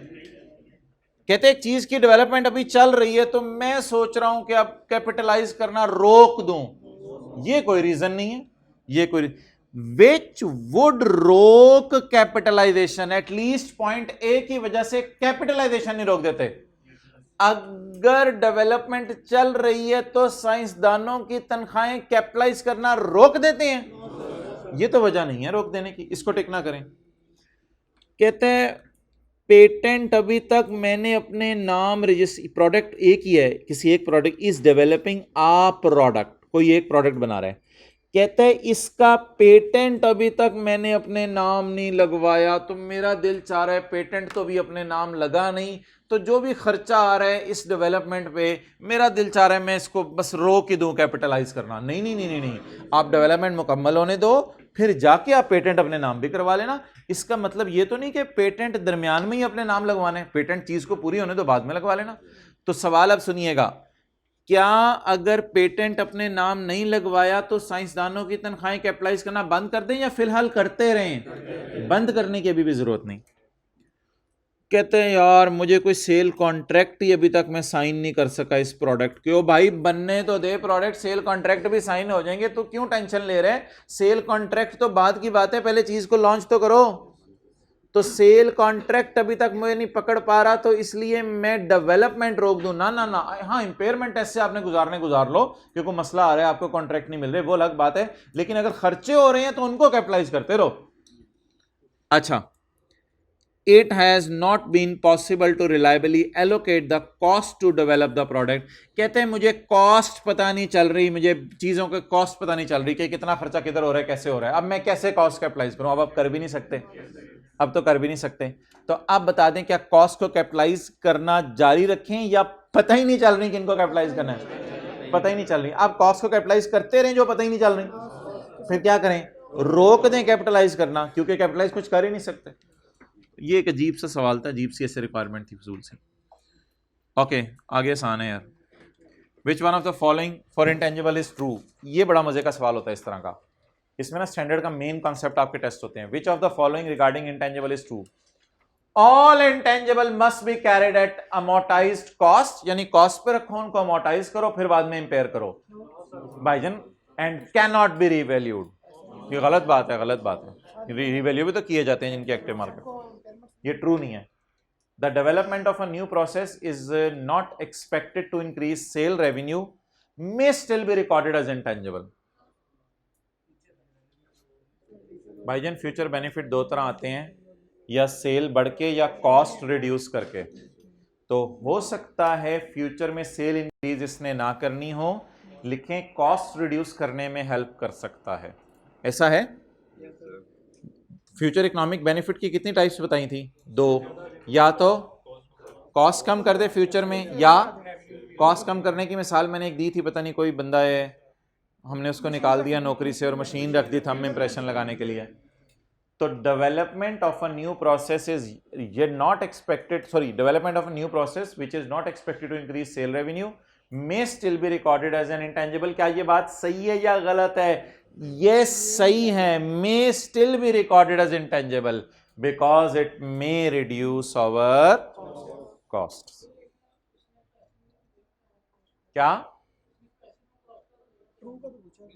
कहते एक चीज की डेवलपमेंट अभी चल रही है तो मैं सोच रहा हूं कि अब कैपिटलाइज करना रोक दूं, ये कोई रीजन नहीं है, ये कोई विच वुड रोक कैपिटलाइजेशन, एटलीस्ट पॉइंट ए की वजह से कैपिटलाइजेशन नहीं रोक देते। अगर डेवलपमेंट चल रही है तो साइंसदानों की तनख्वाहें कैपिटलाइज करना रोक देते हैं, ये तो वजह नहीं है रोक देने की, इसको टिक ना करें। कहते हैं पेटेंट अभी तक मैंने अपने नाम रजिस्टर, प्रोडक्ट एक ही है, किसी एक product is developing a product, कोई एक प्रोडक्ट बना रहा है, कहते हैं इसका पेटेंट अभी तक मैंने अपने नाम नहीं लगवाया, तो मेरा दिल चाह रहा है पेटेंट तो भी अपने नाम लगा नहीं, तो जो भी खर्चा आ रहा है इस डेवलपमेंट पे मेरा दिल चाह रहा है मैं इसको बस रोक ही दूं कैपिटलाइज करना। नहीं नहीं नहीं नहीं नहीं, आप डेवलपमेंट मुकम्मल होने दो, फिर जाके आप पेटेंट अपने नाम भी करवा लेना। इसका मतलब ये तो नहीं कि पेटेंट दरमियान में ही अपने नाम लगवाने, पेटेंट चीज को पूरी होने दो बाद में लगवा लेना। तो सवाल अब सुनिएगा, क्या अगर पेटेंट अपने नाम नहीं लगवाया तो साइंसदानों की तनख्वाहें कैपिटलाइज करना बंद कर दें या फिलहाल करते रहें? बंद करने की अभी भी जरूरत नहीं। कहते हैं यार मुझे कोई सेल कॉन्ट्रैक्ट ही अभी तक मैं साइन नहीं कर सका इस प्रोडक्ट के। ओ भाई बनने तो दे प्रोडक्ट, सेल कॉन्ट्रैक्ट भी साइन हो जाएंगे, तो क्यों टेंशन ले रहे हैं? सेल कॉन्ट्रैक्ट तो बाद की बात है, पहले चीज को लॉन्च तो करो। तो सेल कॉन्ट्रैक्ट अभी तक मैं नहीं पकड़ पा रहा तो इसलिए मैं डेवलपमेंट रोक दूं? ना ना ना, हाँ इंपेयरमेंट टेस्ट से आपने गुजार लो, क्योंकि मसला आ रहा है आपको कॉन्ट्रैक्ट नहीं मिल रहे, वो अलग बात है, लेकिन अगर खर्चे हो रहे हैं तो उनको कैपिटलाइज करते रहो। अच्छा, it has not been possible to reliably allocate the cost to develop the product। कहते हैं मुझे कॉस्ट पता नहीं चल रही, मुझे चीजों के कॉस्ट पता नहीं चल रही कि कितना खर्चा किधर हो रहा है, कैसे हो रहा है, अब मैं कैसे कॉस्ट कैपिटलाइज करूं? अब आप कर भी नहीं सकते, अब तो कर भी नहीं सकते। तो आप बता दें क्या कॉस्ट को कैपिटलाइज करना जारी रखें या पता ही नहीं चल रही कि इनको कैपिटलाइज करना है? पता ही नहीं चल रही, आप कॉस्ट को कैपिटलाइज करते रहें जो पता ही नहीं चल रही, फिर क्या करें? रोक दें कैपिटलाइज करना, क्योंकि कैपिटलाइज कुछ कर ही नहीं सकते। ये एक अजीब सा सवाल था, अजीब सी ऐसे रिक्वायरमेंट थी फजूल से। ओके आगे आसान है यार। विच one of the following for intangible is true? ये बड़ा मजे का सवाल होता है इस तरह का, इसमें ना स्टैंडर्ड का मेन कॉन्सेप्ट आपके टेस्ट होते हैं। Which of the following regarding intangible is true? All intangible must be carried at amortized cost, यानी कॉस्ट पे रखो, उनको अमोर्टाइज करो, फिर बाद में इंपेयर करो Bhaijaan, and can not B revalued. ये गलत बात है, गलत बात है। रीवैल्यू भी तो किए जाते हैं जिनके एक्टिव मार्केट, ये ट्रू नहीं है। The development of a new process is not expected to increase sale revenue, may still be recorded as intangible. भाईजान फ्यूचर बेनिफिट दो तरह आते हैं, या सेल बढ़ के या कॉस्ट रिड्यूस करके। तो हो सकता है फ्यूचर में सेल इंक्रीज इसने ना करनी हो, लिखें कॉस्ट रिड्यूस करने में हेल्प कर सकता है, ऐसा है। फ्यूचर इकोनॉमिक बेनिफिट की कितनी टाइप्स बताई थी? दो, या तो कॉस्ट कम कर दे फ्यूचर में, या कॉस्ट कम करने की मिसाल मैंने एक दी थी, पता नहीं कोई बंदा है, हमने उसको निकाल दिया नौकरी से और मशीन रख दी थंब इंप्रेशन लगाने के लिए। तो development of a new process is ये not expected, sorry, development of a new process which is not expected to increase sale revenue may still be recorded as an intangible. क्या ये बात सही है या गलत है? ये सही है, may still be recorded as intangible because it may reduce our cost. क्या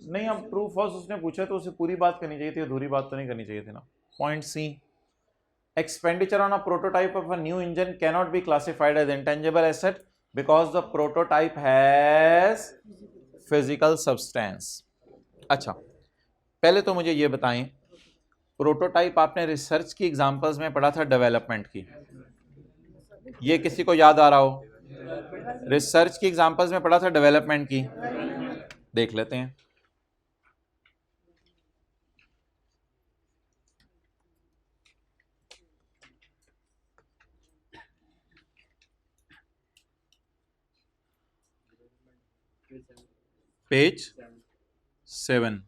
नहीं, अब ट्रू फॉल्स उसने पूछा तो उसे पूरी बात करनी चाहिए थी, अधूरी बात तो नहीं करनी चाहिए थी ना। Point C, expenditure on a prototype of a new engine can not be classified as intangible asset because the prototype has physical substance. अच्छा, पहले तो मुझे ये बताएं, प्रोटोटाइप आपने रिसर्च की एग्जांपल्स में पढ़ा था डेवलपमेंट की, ये किसी को याद आ रहा हो? रिसर्च की एग्जांपल्स में पढ़ा था डेवलपमेंट की, देख लेते हैं। पेज 7।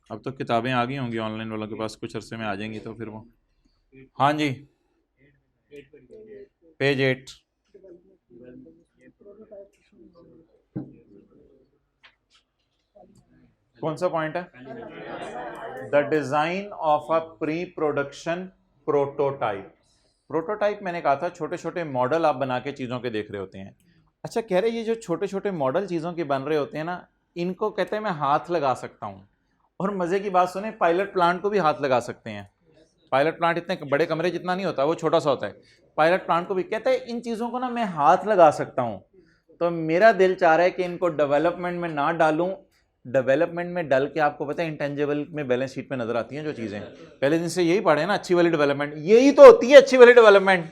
अब तो किताबें आ गई होंगी ऑनलाइन वालों के पास, कुछ अरसे में आ जाएंगी तो फिर वो, हाँ जी, पेज 8। कौन सा पॉइंट है? The design of a pre production prototype. Prototype मैंने कहा था छोटे छोटे मॉडल आप बना के चीजों के देख रहे होते हैं। अच्छा, कह रहे ये जो छोटे छोटे मॉडल चीजों के बन रहे होते हैं ना, इनको कहते हैं मैं हाथ लगा सकता हूं। और मजे की बात सुने, पायलट प्लांट को भी हाथ लगा सकते हैं। पायलट प्लांट इतने बड़े कमरे जितना नहीं होता, वो छोटा सा होता है। पायलट प्लांट को भी कहते हैं इन चीजों को ना मैं हाथ लगा सकता हूं। तो मेरा दिल चाह रहा है कि इनको डेवलपमेंट में ना डालूं। डेवलपमेंट में डाल के आपको पता है इंटेंजिबल में बैलेंस शीट में नजर आती हैं जो चीजें, पहले दिन से यही पढ़े ना, अच्छी वाली डेवलपमेंट यही तो होती है, अच्छी वाली डेवलपमेंट।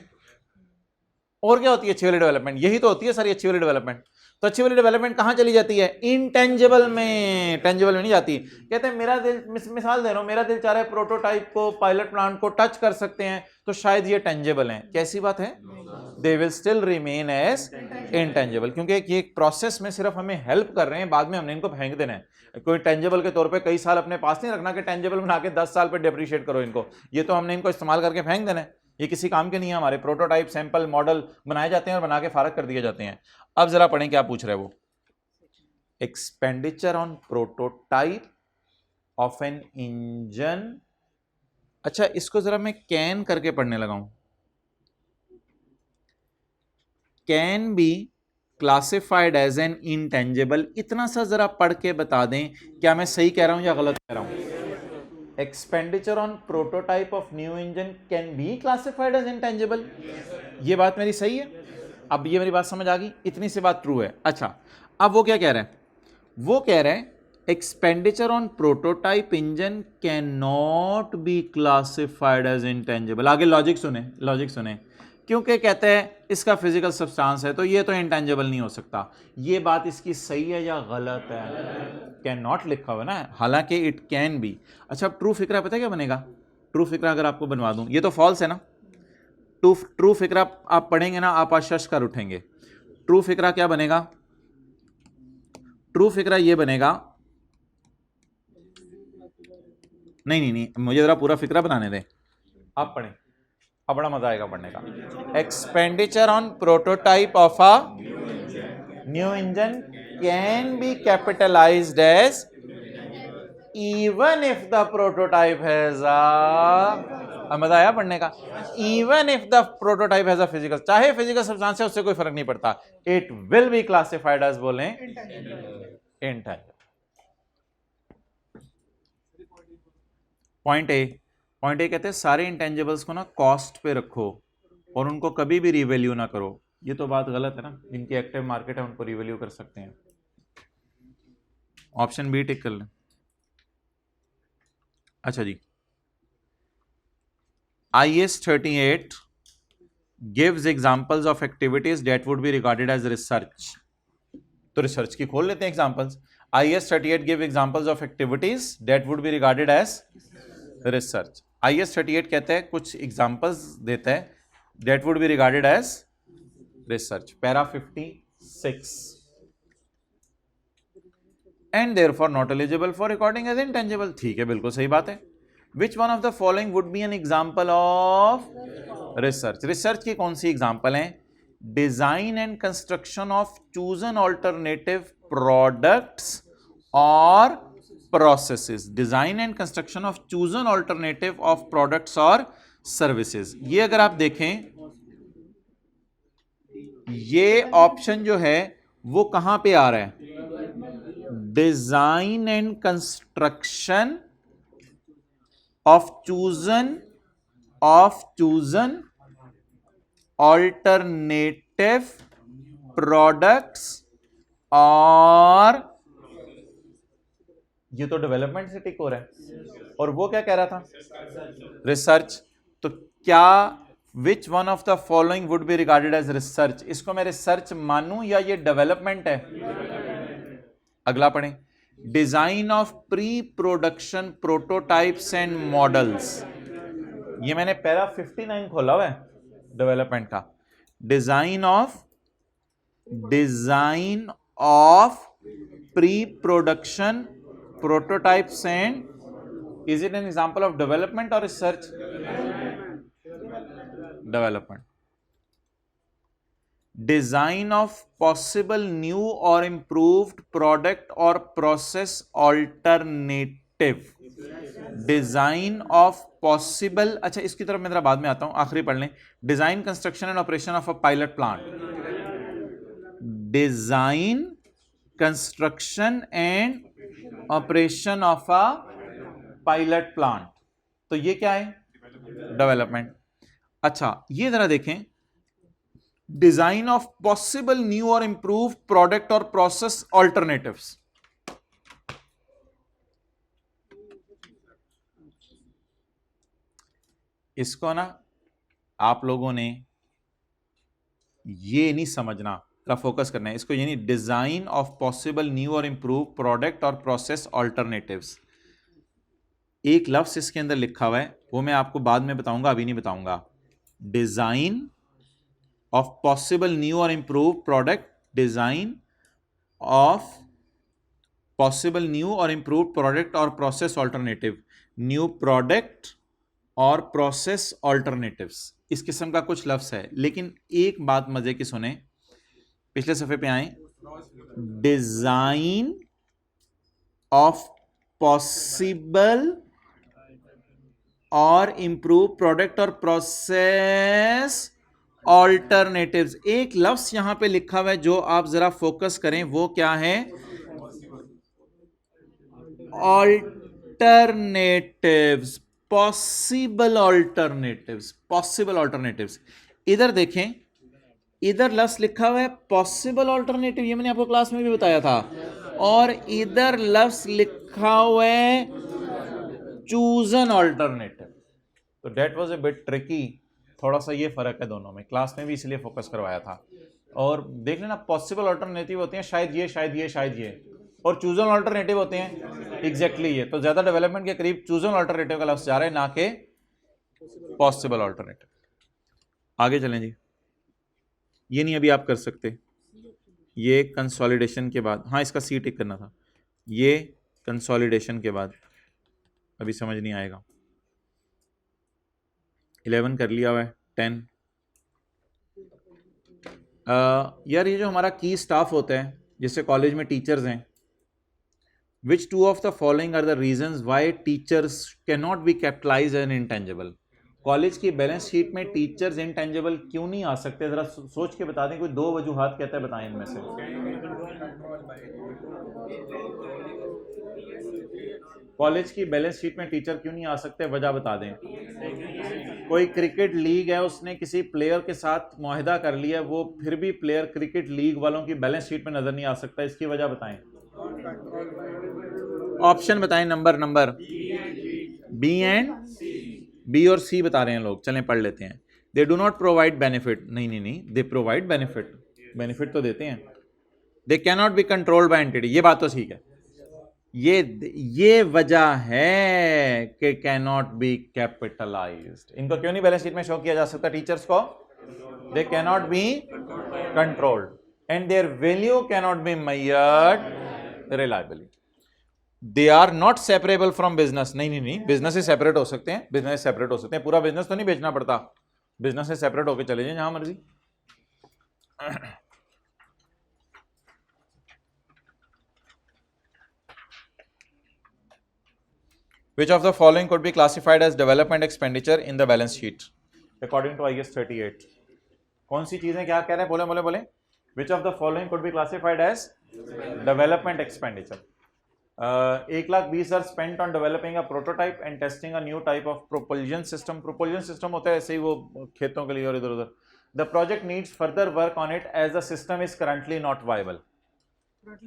और क्या होती है अच्छी वाली डेवलपमेंट? यही तो होती है सारी अच्छी वाली डेवलपमेंट। तो अच्छी वाली डेवलपमेंट कहां चली जाती है? इंटेंजिबल में, टेंजिबल में नहीं जाती। कहते हैं मेरा दिल, मिसाल दे रहा हूं, मेरा दिल चाह रहा है प्रोटोटाइप को, पायलट प्लांट को टच कर सकते हैं, तो शायद ये टेंजिबल है। कैसी बात है? They will still remain as intangible, क्योंकि ये एक प्रोसेस में सिर्फ हमें हेल्प कर रहे हैं, बाद में हमने इनको फेंक देना है। कोई टेंजिबल के तौर पे कई साल अपने पास नहीं रखना कि टेंजिबल बना के 10 साल पे डेप्रिशिएट करो इनको। ये तो हमने इनको इस्तेमाल करके फेंक देना है, ये किसी काम के नहीं है। हमारे प्रोटोटाइप, सैंपल, मॉडल बनाए जाते हैं और बना के फारग कर दिए जाते हैं। अब जरा पढ़ें क्या पूछ रहे हैं वो। Expenditure on prototype of an engine. अच्छा, इसको जरा मैं कैन करके पढ़ने लगा हूं। Can be classified as an intangible. इतना सा जरा पढ़ के बता दें क्या मैं सही कह रहा हूं या गलत कह रहा हूं। Expenditure on prototype of new engine can be classified as intangible. ये बात मेरी सही है? अब ये मेरी बात समझ आ गई, इतनी सी बात ट्रू है। अच्छा, अब वो क्या कह रहे हैं? वो कह रहे हैं expenditure on prototype engine can not be classified as intangible. आगे लॉजिक सुने, लॉजिक सुने। क्योंकि कहते हैं इसका फिजिकल सब्सटेंस है, तो ये तो इंटेंजिबल नहीं हो सकता। ये बात इसकी सही है या गलत है? कैन नॉट लिखा हुआ ना, हालांकि इट कैन बी। अच्छा, अब ट्रू फिक्रा पता है क्या बनेगा? ट्रू फिक्रा अगर आपको बनवा दूं, ये तो फॉल्स है ना। ट्रू फिक्रा आप पढ़ेंगे ना, आप आश्चर्य कर उठेंगे। ट्रू फिक्रा क्या बनेगा? ट्रू फिक्रा ये बनेगा, नहीं, मुझे जरा पूरा फिक्रा बनाने दें, आप पढ़ें, अब बड़ा मजा आएगा पढ़ने का। Expenditure on prototype of a new engine can be capitalized as even if the prototype has a अब मजा आया पढ़ने का? Even if the prototype has a physical, चाहे फिजिकल सब्सटेंस है उससे कोई फर्क नहीं पड़ता, it will be classified as, बोलें, इंटेंजिबल। पॉइंट ए कहते हैं सारे इंटेंजिबल्स को ना कॉस्ट पे रखो और उनको कभी भी रिवैल्यू ना करो। ये तो बात गलत है ना, जिनकी एक्टिव मार्केट है उनको रिवैल्यू कर सकते हैं। ऑप्शन बी टिक कर लें। अच्छा जी, IS 38 gives examples of activities that would be regarded as research। तो रिसर्च की खोल लेते हैं examples. IS 38 give examples of activities that would be regarded as research। IS 38 कहते हैं कुछ एग्जांपल्स देता है that would be regarded as research। Para 56 and therefore not eligible for recording as intangible। ठीक है, बिल्कुल सही बात है। Which one of the following would be an example of research? Research की कौन सी एग्जांपल है? Design and construction of chosen alternative products और processes. Design and construction of chosen alternative of products और सर्विसेज। ये अगर आप देखें, ये ऑप्शन जो है वो कहां पे आ रहा है? Design and construction of chosen alternative products और ये तो डेवलपमेंट से टिक हो रहा है और वो क्या कह रहा था? रिसर्च। तो क्या which one of the following would be regarded as research? इसको मैं रिसर्च मानूं या ये डेवलपमेंट है? अगला पढ़ें। Design of pre production prototypes and models. ये मैंने पैरा 59 खोला हुआ है डेवलपमेंट का। Design of pre production prototypes and, is it an example of development और research? Development. Design of possible new और इंप्रूव्ड प्रोडक्ट और process alternative. Design of possible, अच्छा इसकी तरफ मैं जरा बाद में आता हूं, आखिरी पढ़ लें। Design construction and operation of a pilot plant. Design construction and operation of a pilot plant, तो ये क्या है? डेवलपमेंट। अच्छा ये जरा देखें, डिजाइन ऑफ पॉसिबल न्यू और इंप्रूव प्रोडक्ट और प्रोसेस ऑल्टरनेटिव्स। इसको ना आप लोगों ने ये नहीं समझना, थोड़ा फोकस करना है इसको। ये नहीं, डिजाइन ऑफ पॉसिबल न्यू और इंप्रूव प्रोडक्ट और प्रोसेस ऑल्टरनेटिव्स, एक लफ्ज इसके अंदर लिखा हुआ है, वो मैं आपको बाद में बताऊंगा, अभी नहीं बताऊंगा। Design of possible new or improved product, design of possible new or improved product or process alternative, new product और process alternatives, इस किस्म का कुछ लफ्ज है। लेकिन एक बात मजे की सुने, पिछले सफे पे आए। डिजाइन ऑफ पॉसिबल और इंप्रूव प्रोडक्ट और प्रोसेस ऑल्टरनेटिव्स, एक लफ्ज यहां पे लिखा हुआ है जो आप जरा फोकस करें, वो क्या है? Alternatives, possible alternatives, possible alternatives. इधर देखें, इधर लफ्ज लिखा हुआ है पॉसिबल ऑल्टरनेटिव, ये मैंने आपको क्लास में भी बताया था, और इधर लफ्ज लिखा हुआ है चूजन ऑल्टरनेटिव। तो that was a bit tricky, थोड़ा सा ये फर्क है दोनों में, क्लास में भी इसलिए फोकस करवाया था। और देख लेना, पॉसिबल ऑल्टरनेटिव होते हैं शायद ये, शायद ये, शायद ये, और चूजन ऑल्टरनेटिव होते हैं एग्जैक्टली ये। तो ज्यादा डेवलपमेंट के करीब चूजन ऑल्टरनेटिव का लफ्ज जा रहा है, ना कि पॉसिबल ऑल्टरनेटिव। आगे चलें जी, ये नहीं अभी आप कर सकते, ये कंसोलिडेशन के बाद, हाँ इसका सी टिक करना था, ये कंसोलिडेशन के बाद अभी समझ नहीं आएगा। 11 कर लिया हुआ है, 10। यार ये जो हमारा की स्टाफ होता है, जैसे कॉलेज में टीचर्स हैं, which two of the following are the reasons why teachers can not be capitalize an intangible? College की बैलेंस शीट में टीचर्स इंटेंजिबल क्यों नहीं आ सकते? जरा सोच के बता दें, कोई 2 वजूहात कहता है, बताएं इनमें से। कॉलेज की बैलेंस शीट में टीचर क्यों नहीं आ सकते, वजह बता दें। कोई क्रिकेट लीग है, उसने किसी प्लेयर के साथ मुआहिदा कर लिया, वो फिर भी प्लेयर क्रिकेट लीग वालों की बैलेंस शीट में नजर नहीं आ सकता, इसकी वजह बताएं। ऑप्शन बताएं, नंबर बी एंड बी और सी बता रहे हैं लोग, चलें पढ़ लेते हैं। They do not provide benefit, नहीं, दे प्रोवाइड बेनिफिट तो देते हैं। दे can not be controlled by entity, ये बात तो ठीक है, ये वजह है कि कैन नॉट बी कैपिटलाइज्ड। इनको क्यों नहीं बैलेंस शीट में शो किया जा सकता टीचर्स को? They can not be controlled and their value can not be measured reliably. They are not separable from business, नहीं, बिजनेस से सेपरेट हो सकते हैं, पूरा बिजनेस तो नहीं बेचना पड़ता, बिजनेस से सेपरेट होकर चले जाएं जहां मर्जी। Which of the following could be classified as development expenditure in the balance sheet according to IS 38? कौन सी चीजें क्या कह रहे हैं, बोले। Which of the following could be classified as development expenditure? 1,20,000 spent on developing a prototype and testing a new type of propulsion system. Propulsion system होता है ऐसे ही वो खेतों के लिए और इधर-उधर. The project needs further work on it as the system is currently not viable.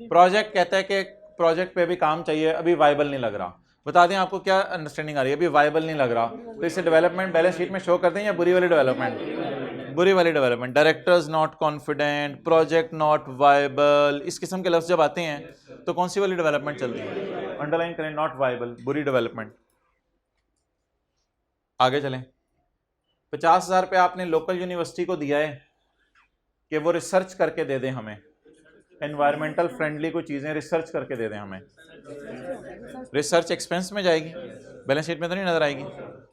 Project कहता है कि प्रोजेक्ट पे भी काम चाहिए, अभी वाइबल नहीं लग रहा। बता दें आपको क्या अंडरस्टैंडिंग आ रही है, अभी वाइबल नहीं लग रहा, तो इसे डेवलपमेंट बैलेंस शीट में शो कर दें या बुरी वाली डेवलपमेंट? बुरी वाली development. Directors not confident, project not viable, इस किस्म के लफ्ज जब आते हैं तो कौन सी वाली डेवलपमेंट चलती है? अंडरलाइन करें, नॉट वाइबल, बुरी डेवलपमेंट। आगे चलें। 50,000 रुपये आपने लोकल यूनिवर्सिटी को दिया है कि वो रिसर्च करके दे दें हमें, एनवायरमेंटल फ्रेंडली कोई चीज़ें रिसर्च करके दे दें हमें। रिसर्च एक्सपेंस में जाएगी, बैलेंस शीट में तो नहीं नजर आएगी।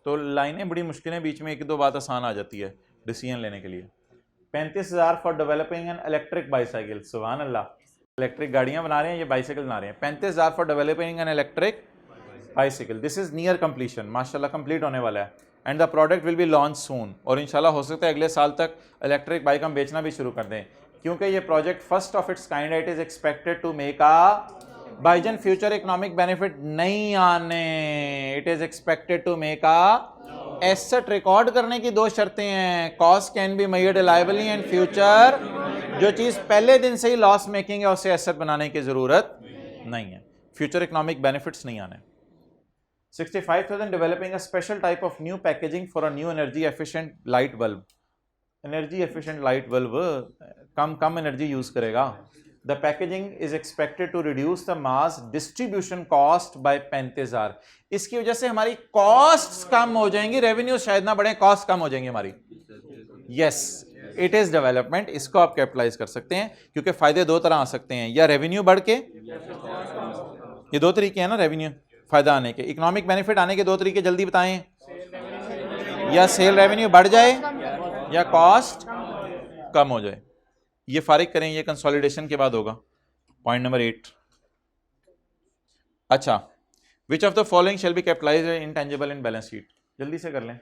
तो लाइनें बड़ी मुश्किलें, बीच में एक दो बात आसान आ जाती है डिसीजन लेने के लिए। 35,000 for developing an electric bicycle, सुभान अल्लाह, इलेक्ट्रिक गाड़ियां बना रहे हैं, ये बाईसाइकिल बना रहे हैं। 35,000 for developing an electric bicycle, this is near completion, माशाल्लाह कंप्लीट होने वाला है। And the product will be launch soon, और इंशाल्लाह हो सकता है अगले साल तक इलेक्ट्रिक बाइक हम बेचना भी शुरू कर दें, क्योंकि ये project first of its kind, it is expected to make a बाइजन फ्यूचर इकोनॉमिक बेनिफिट नहीं आने, it is expected to make a asset. Record करने की दो शर्तें हैं, cost can be measured reliably and future, जो चीज पहले दिन से ही लॉस मेकिंग है उसे एसेट बनाने की जरूरत नहीं है, फ्यूचर इकोनॉमिक बेनिफिट्स नहीं आने। 65,000 developing a special type of new packaging for a new energy efficient light bulb. Energy efficient light bulb come energy use करेगा। The packaging is expected to reduce the mass distribution cost by 35,000। इसकी वजह से हमारी costs कम हो जाएंगी, revenue शायद ना बढ़े, कॉस्ट कम हो जाएंगी हमारी। यस, इट इज डेवलपमेंट, इसको आप कैपिटलाइज कर सकते हैं, क्योंकि फायदे दो तरह आ सकते हैं, या रेवेन्यू बढ़ के, ये दो तरीके हैं ना रेवेन्यू फायदा आने के, इकोनॉमिक बेनिफिट आने के दो तरीके जल्दी बताएं, या सेल रेवेन्यू बढ़ जाए या कॉस्ट कम हो जाए। ये फारिग करें, ये कंसोलिडेशन के बाद होगा। Point number 8। अच्छा, विच of the following shall be capitalised intangible in balance sheet, जल्दी से कर लें।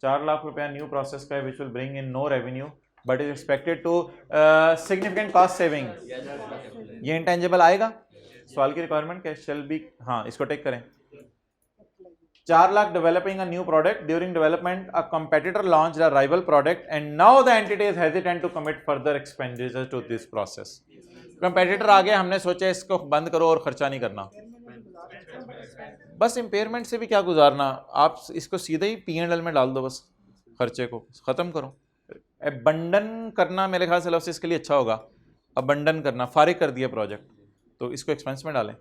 4 लाख रुपया न्यू प्रोसेस का है, which will bring in no revenue but is expected to significant cost saving, ये इंटेंजिबल आएगा? सवाल की रिक्वायरमेंट क्या, शैल बी, हाँ इसको टेक करें। 4 lakh developing a new product, during development a competitor launched a rival product and now the entity is hesitant to commit further expenditure to this process. Competitor आ गया, हमने सोचा इसको बंद करो और खर्चा नहीं करना, बस इंपेयरमेंट से भी क्या गुजारना, आप इसको सीधे ही P&L में डाल दो, बस खर्चे को खत्म करो। अबंडन करना मेरे ख्याल से लफ्ज़ इसके लिए अच्छा होगा, अबंडन करना, फारिग कर दिया प्रोजेक्ट, तो इसको एक्सपेंस में डालें।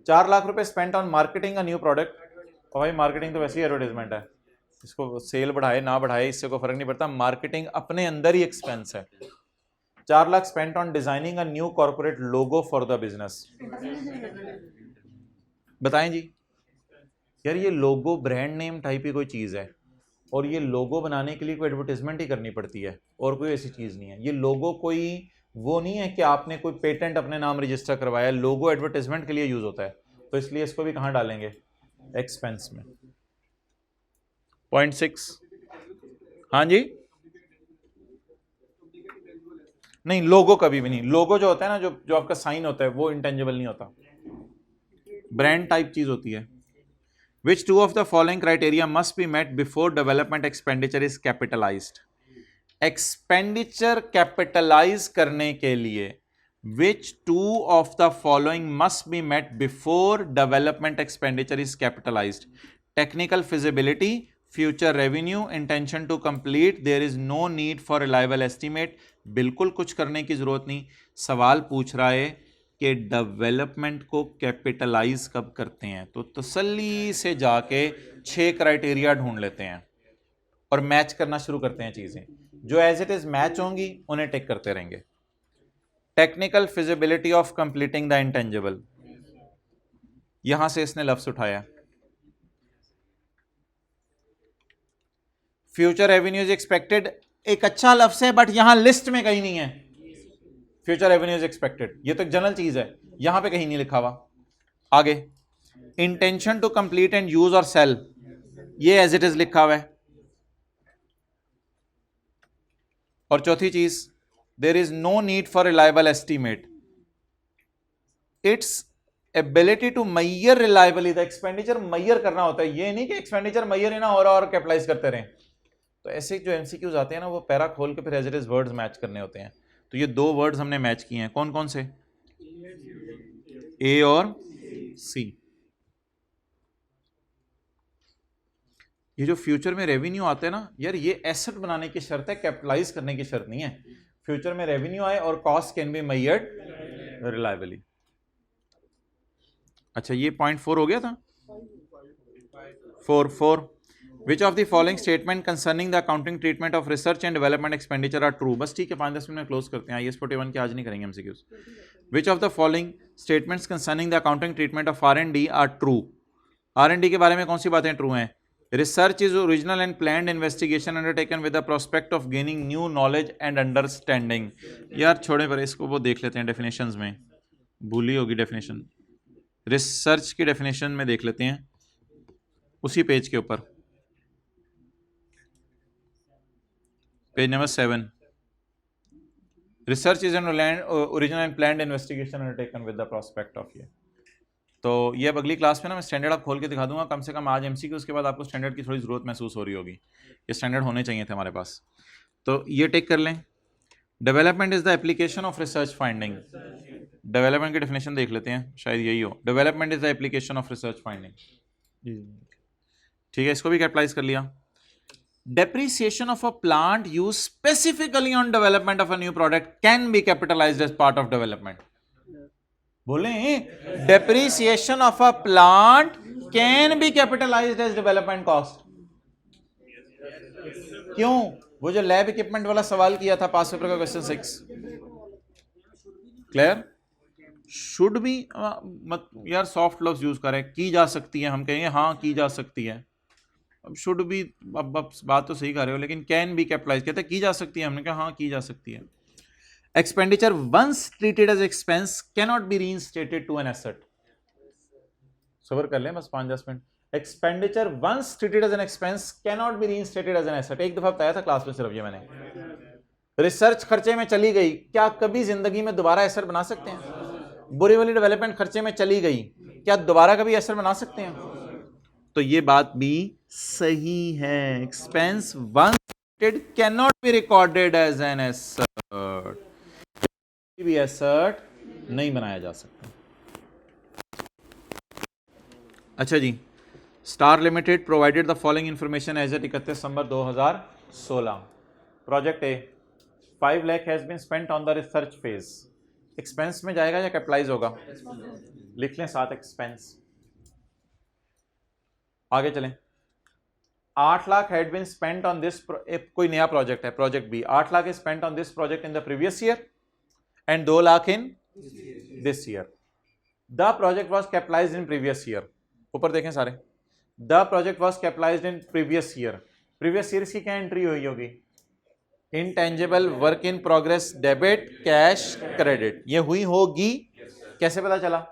4 लाख रुपए spent on marketing a new product, और भाई मार्केटिंग तो वैसे ही एडवर्टाइजमेंट है, इसको सेल बढ़ाए ना बढ़ाए इससे कोई फर्क नहीं पड़ता, मार्केटिंग अपने अंदर ही एक्सपेंस है। 4 lakh spent on designing a new corporate logo for the business, बताएं जी। यार ये लोगो ब्रांड नेम टाइप की कोई चीज है, और ये लोगो बनाने के लिए कोई एडवर्टाइजमेंट ही करनी पड़ती है, और कोई ऐसी चीज नहीं है। ये लोगो कोई वो नहीं है कि आपने कोई पेटेंट अपने नाम रजिस्टर करवाया, लोगो एडवर्टाइजमेंट के लिए यूज होता है, तो इसलिए इसको भी कहां डालेंगे? एक्सपेंस में। पॉइंट 6, हाँ जी, नहीं लोगो कभी भी नहीं, लोगो जो होता है ना, जो जो आपका साइन होता है वो इंटेंजिबल नहीं होता, ब्रांड टाइप चीज होती है। Which two of the following criteria must be met before development expenditure is capitalized? Expenditure capitalize करने के लिए which two of the following must be met before development expenditure is capitalized? Technical feasibility, future revenue, intention to complete, there is no need for reliable estimate. बिल्कुल कुछ करने की जरूरत नहीं। सवाल पूछ रहा है कि डेवलपमेंट को कैपिटलाइज कब करते हैं, तो तसल्ली से जाके 6 क्राइटेरिया ढूंढ लेते हैं और मैच करना शुरू करते हैं। चीजें जो एज इट इज मैच होंगी उन्हें टिक करते रहेंगे। Technical feasibility of completing the intangible, यहां से इसने लफ्ज उठाया। फ्यूचर रेवेन्यूज एक्सपेक्टेड एक अच्छा लफ्ज है बट यहां लिस्ट में कहीं नहीं है। फ्यूचर रेवेन्यूज एक्सपेक्टेड ये तो एक जनरल चीज है, यहां पे कहीं नहीं लिखा हुआ। आगे intention to complete and use और सेल, ये एज इट इज लिखा हुआ है। और चौथी चीज, there is no need for reliable estimate, its ability to measure reliably, the expenditure measure करना होता है, ये नहीं कि एक्सपेंडिचर मैयर ही ना और कैपिटलाइज करते रहें। तो ऐसे जो एमसीक्यूज आते हैं ना, वो पैरा खोल के फिर as it is words match करने होते हैं। तो ये 2 वर्ड्स हमने मैच किए हैं, कौन कौन से? ए और सी। ये जो फ्यूचर में रेवेन्यू आते हैं ना यार, ये एसेट बनाने की शर्त है, कैपिटलाइज करने की शर्त नहीं है। फ्यूचर में रेवेन्यू आए और cost can be measured reliably. अच्छा, ये पॉइंट 4 हो गया था। 4 which of the following statement concerning the accounting treatment of research and development expenditure are true. बस ठीक है, 5-10 मिनट में क्लोज करते हैं। IAS 41 के आज नहीं करेंगे MCQs. Which of the following statements concerning the accounting treatment of R&D are true. R&D के बारे में कौन सी बातें ट्रू हैं? Research is original and planned investigation undertaken with the prospect of gaining new knowledge and understanding। यार छोड़े पर इसको, वो देख लेते हैं डेफिनेशंस में, भूली होगी डेफिनेशन। रिसर्च की डेफिनेशन में देख लेते हैं उसी पेज के ऊपर, page number 7। Research is an original and planned investigation undertaken with the prospect of. ये तो ये अब अगली क्लास में ना मैं स्टैंडर्ड आप खोल के दिखा दूंगा। कम से कम आज एमसीक्यू, उसके बाद आपको स्टैंडर्ड की थोड़ी ज़रूरत महसूस हो रही होगी। ये स्टैंडर्ड होने चाहिए थे हमारे पास, तो ये टेक कर लें। Development is the application of research finding. Development की डेफिनेशन देख लेते हैं, शायद यही हो। Development is the application of research finding. ठीक है, इसको भी कैपिटलाइज कर लिया। Depreciation of a plant use specifically on development of a new product can be capitalized as part of development. बोले depreciation of a plant can be capitalized as development cost. क्यों? वो जो लैब इक्विपमेंट वाला सवाल किया था पास paper का question 6, clear? Should be मत यार, सॉफ्ट लफ्ज यूज करें। की जा सकती है, हम कहेंगे हाँ की जा सकती है। अब शुड बी, अब बात तो सही कर रहे हो, लेकिन कैन बी कैपिटलाइज, कहते हैं की जा सकती है, हमने कहा हाँ की जा सकती है। Expenditure once treated as expense cannot be reinstated to an asset। सबर कर लें बस 5-10 minute. Expenditure once treated as an expense cannot be reinstated as an asset। एक दफा बताया था क्लास में सिर्फ ये मैंने। रिसर्च खर्चे में चली गई, क्या कभी जिंदगी में दोबारा एसेट बना सकते हैं? बुरी वाली डेवलपमेंट खर्चे में चली गई, क्या दोबारा कभी एसेट बना सकते हैं? तो ये बात भी सही है। Expense once treated cannot be recorded as an asset। भी एसेट नहीं बनाया जा सकता। अच्छा जी, star limited provided the following information as at 31 December 2016। Project A 5 lakh has been spent on the research phase. Expense में जाएगा या कैपिटलाइज होगा? लिख लें साथ एक्सपेंस। आगे चलें। 8 lakh had been spent on this, कोई नया प्रोजेक्ट है, project B. 8 lakh is spent on this project in the previous year and 2 lakh in this year। The project was capitalized in previous year। ऊपर देखें सारे, the project was capitalized in previous year। previous year की क्या entry हुई होगी? intangible work in progress debit cash credit, ये हुई होगी। कैसे पता चला?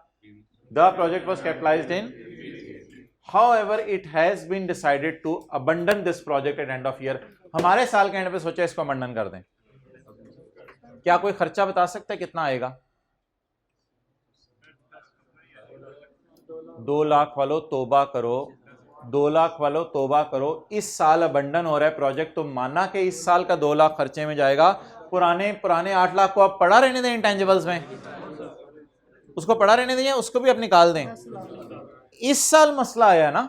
the project was capitalized in, However, it has been decided to abandon this project at end of year. हमारे साल के एंड पे सोचा इसको अबंडन कर दें. क्या कोई खर्चा बता सकता है कितना आएगा? 2 लाख वालों तोबा करो, 2 लाख वालों तोबा करो. इस साल अबंडन हो रहा है प्रोजेक्ट, तो माना कि इस साल का 2 लाख खर्चे में जाएगा. पुराने 8 लाख को आप पड़ा रहने दें इंटेंजिबल्स में, उसको पड़ा रहने दें, उसको भी आप निकाल दें. इस साल मसला आया ना,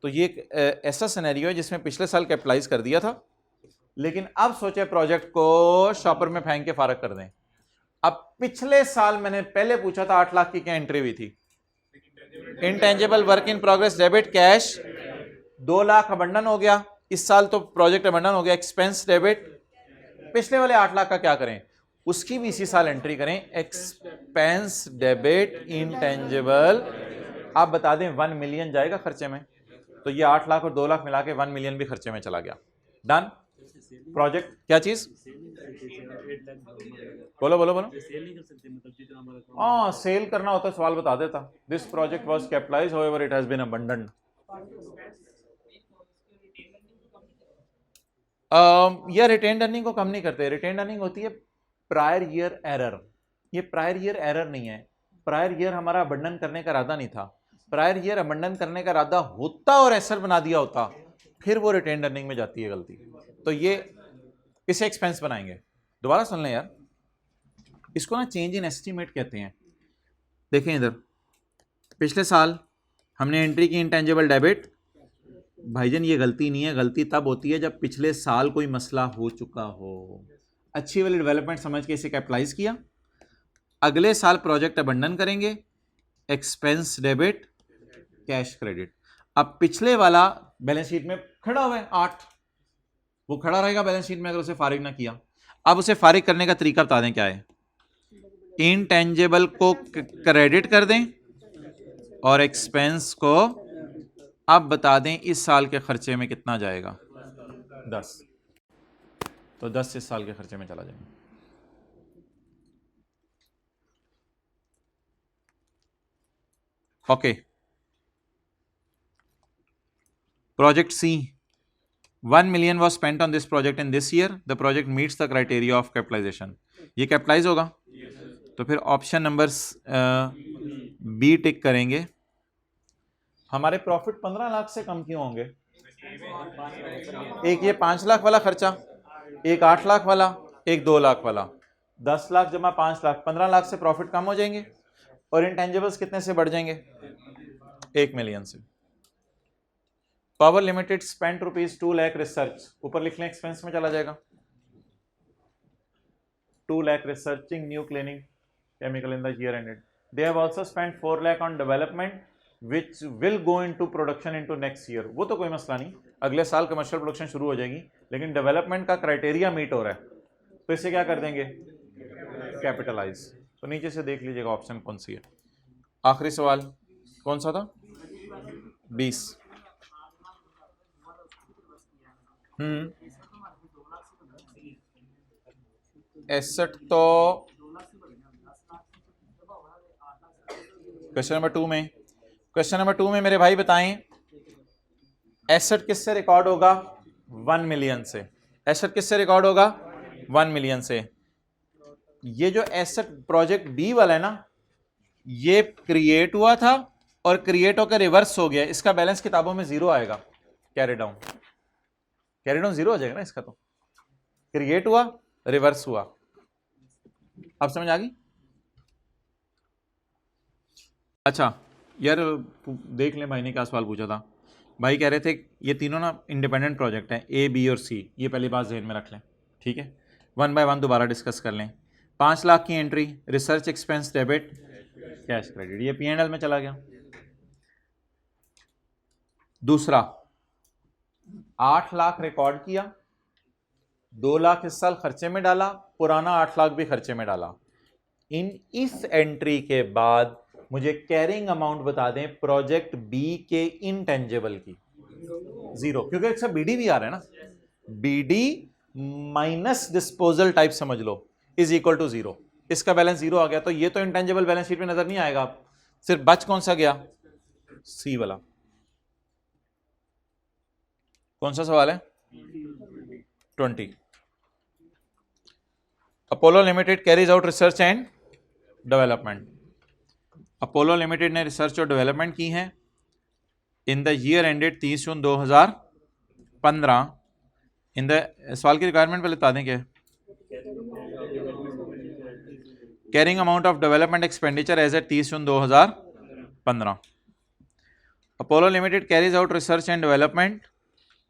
तो ये एक ऐसा सिनेरियो है जिसमें पिछले साल कैपिटलाइज कर दिया था, लेकिन अब सोचे प्रोजेक्ट को शॉपर में फेंक के फारग कर दें. अब पिछले साल मैंने पहले पूछा था 8 लाख की क्या एंट्री हुई थी? Intangible work in progress debit cash 2 lakh abandon हो गया. इस साल तो प्रोजेक्ट अबंडन हो गया. एक्सपेंस डेबिट, पिछले वाले 8 लाख का क्या करें? उसकी भी इसी साल एंट्री करें. एक्सपेंस डेबिट इंटेंजिबल, आप बता दें 1 मिलियन जाएगा खर्चे में, तो ये 8 लाख और 2 लाख मिला के 1 मिलियन भी खर्चे में चला गया. डन. प्रोजेक्ट क्या चीज? बोलो बोलो बोलो. हाँ, सेल करना होता सवाल बता देता. This project was capitalized, however it has been abandoned. या रिटेन्ड अर्निंग को कम नहीं करते. रिटेन्ड अर्निंग होती है प्रायर ईयर एरर. ये प्रायर ईयर एरर नहीं है. प्रायर ईयर हमारा अबंडन करने का इरादा नहीं था. प्रायर ईयर अबंडन करने का इरादा होता और एसर बना दिया होता, फिर वो रिटेन्ड अर्निंग में जाती है गलती. तो ये इसे एक्सपेंस बनाएंगे. दोबारा सुन लें यार, इसको ना चेंज इन एस्टीमेट कहते हैं. देखें इधर, पिछले साल हमने एंट्री की इंटेंजिबल डेबिट. भाईजान ये गलती नहीं है. गलती तब होती है जब पिछले साल कोई मसला हो चुका हो. अच्छी वाली डेवलपमेंट समझ के इसे कैपिटलाइज किया. अगले साल प्रोजेक्ट अबंडन करेंगे. Expense debit cash credit. अब पिछले वाला बैलेंस शीट में खड़ा हुआ है 8, वो खड़ा रहेगा बैलेंस शीट में अगर उसे फारिग ना किया. अब उसे फारिग करने का तरीका बता दें क्या है. इंटेंजिबल को क्रेडिट कर दें और एक्सपेंस को अब बता दें इस साल के खर्चे में कितना जाएगा. 10. तो 10 इस साल के खर्चे में चला जाएगा. Okay. Project C, 1 million was spent on this project in this year. The project meets the criteria of capitalization. ये कैपिटलाइज होगा. तो फिर ऑप्शन नंबर बी टिक करेंगे. हमारे प्रॉफिट 15 लाख से कम क्यों होंगे? एक ये 5 लाख वाला खर्चा, एक 8 लाख वाला, एक 2 लाख वाला. 10 लाख जमा 5 लाख, 15 लाख से प्रॉफिट कम हो जाएंगे. और इंटेंजिबल्स कितने से बढ़ जाएंगे? 1 मिलियन से. Power limited spent ₹2 lakh research, ऊपर लिख लें एक्सपेंस में चला जाएगा. 2 lakh researching new cleaning chemical in the year ended. They have also spent 4 lakh on development which will go into production into next year. वो तो कोई मसला नहीं, अगले साल कमर्शियल प्रोडक्शन शुरू हो जाएगी, लेकिन डेवलपमेंट का क्राइटेरिया मीट हो रहा है, तो इसे क्या कर देंगे? कैपिटलाइज. तो नीचे से देख लीजिएगा ऑप्शन कौन सी है. आखिरी सवाल कौन सा था? 20. एसेट तो क्वेश्चन नंबर 2 में, मेरे भाई बताएं एसेट किससे रिकॉर्ड होगा? 1 मिलियन से. एसेट किससे रिकॉर्ड होगा? 1 मिलियन से. ये जो एसेट प्रोजेक्ट बी वाला है ना, ये क्रिएट हुआ था और क्रिएट होकर रिवर्स हो गया. इसका बैलेंस किताबों में 0 आएगा. कैरी डाउन 0 हो जाएगा ना इसका. तो क्रिएट हुआ, रिवर्स हुआ. अब समझ आ गई? अच्छा यार देख लें, भाई ने क्या सवाल पूछा था. भाई कह रहे थे ये तीनों ना इंडिपेंडेंट प्रोजेक्ट हैं, ए बी और सी. ये पहली बात जहन में रख लें, ठीक है. 1 बाय 1 दोबारा डिस्कस कर लें. 5 लाख की entry, research expense debit cash credit, ये P&L में चला गया. दूसरा 8 लाख रिकॉर्ड किया, 2 लाख इस साल खर्चे में डाला, पुराना 8 लाख भी खर्चे में डाला. इस एंट्री के बाद मुझे कैरिंग अमाउंट बता दें प्रोजेक्ट बी के इंटेंजिबल की. 0, क्योंकि एक सब बीडी भी आ रहा है ना. बीडी माइनस डिस्पोजल टाइप समझ लो इज इक्वल टू 0. इसका बैलेंस 0 आ गया, तो ये तो इंटेंजिबल बैलेंस शीट में नजर नहीं आएगा. सिर्फ बच कौन सा गया? सी वाला. कौन सा सवाल है? 20। Apollo limited carries out research and development. Apollo limited ने रिसर्च और डेवलपमेंट की है in the year ended 30 June 2015। In the सवाल की रिक्वायरमेंट पहले बता दें क्या? Carrying amount of development expenditure as at 30 June 2015। Apollo limited carries out research and development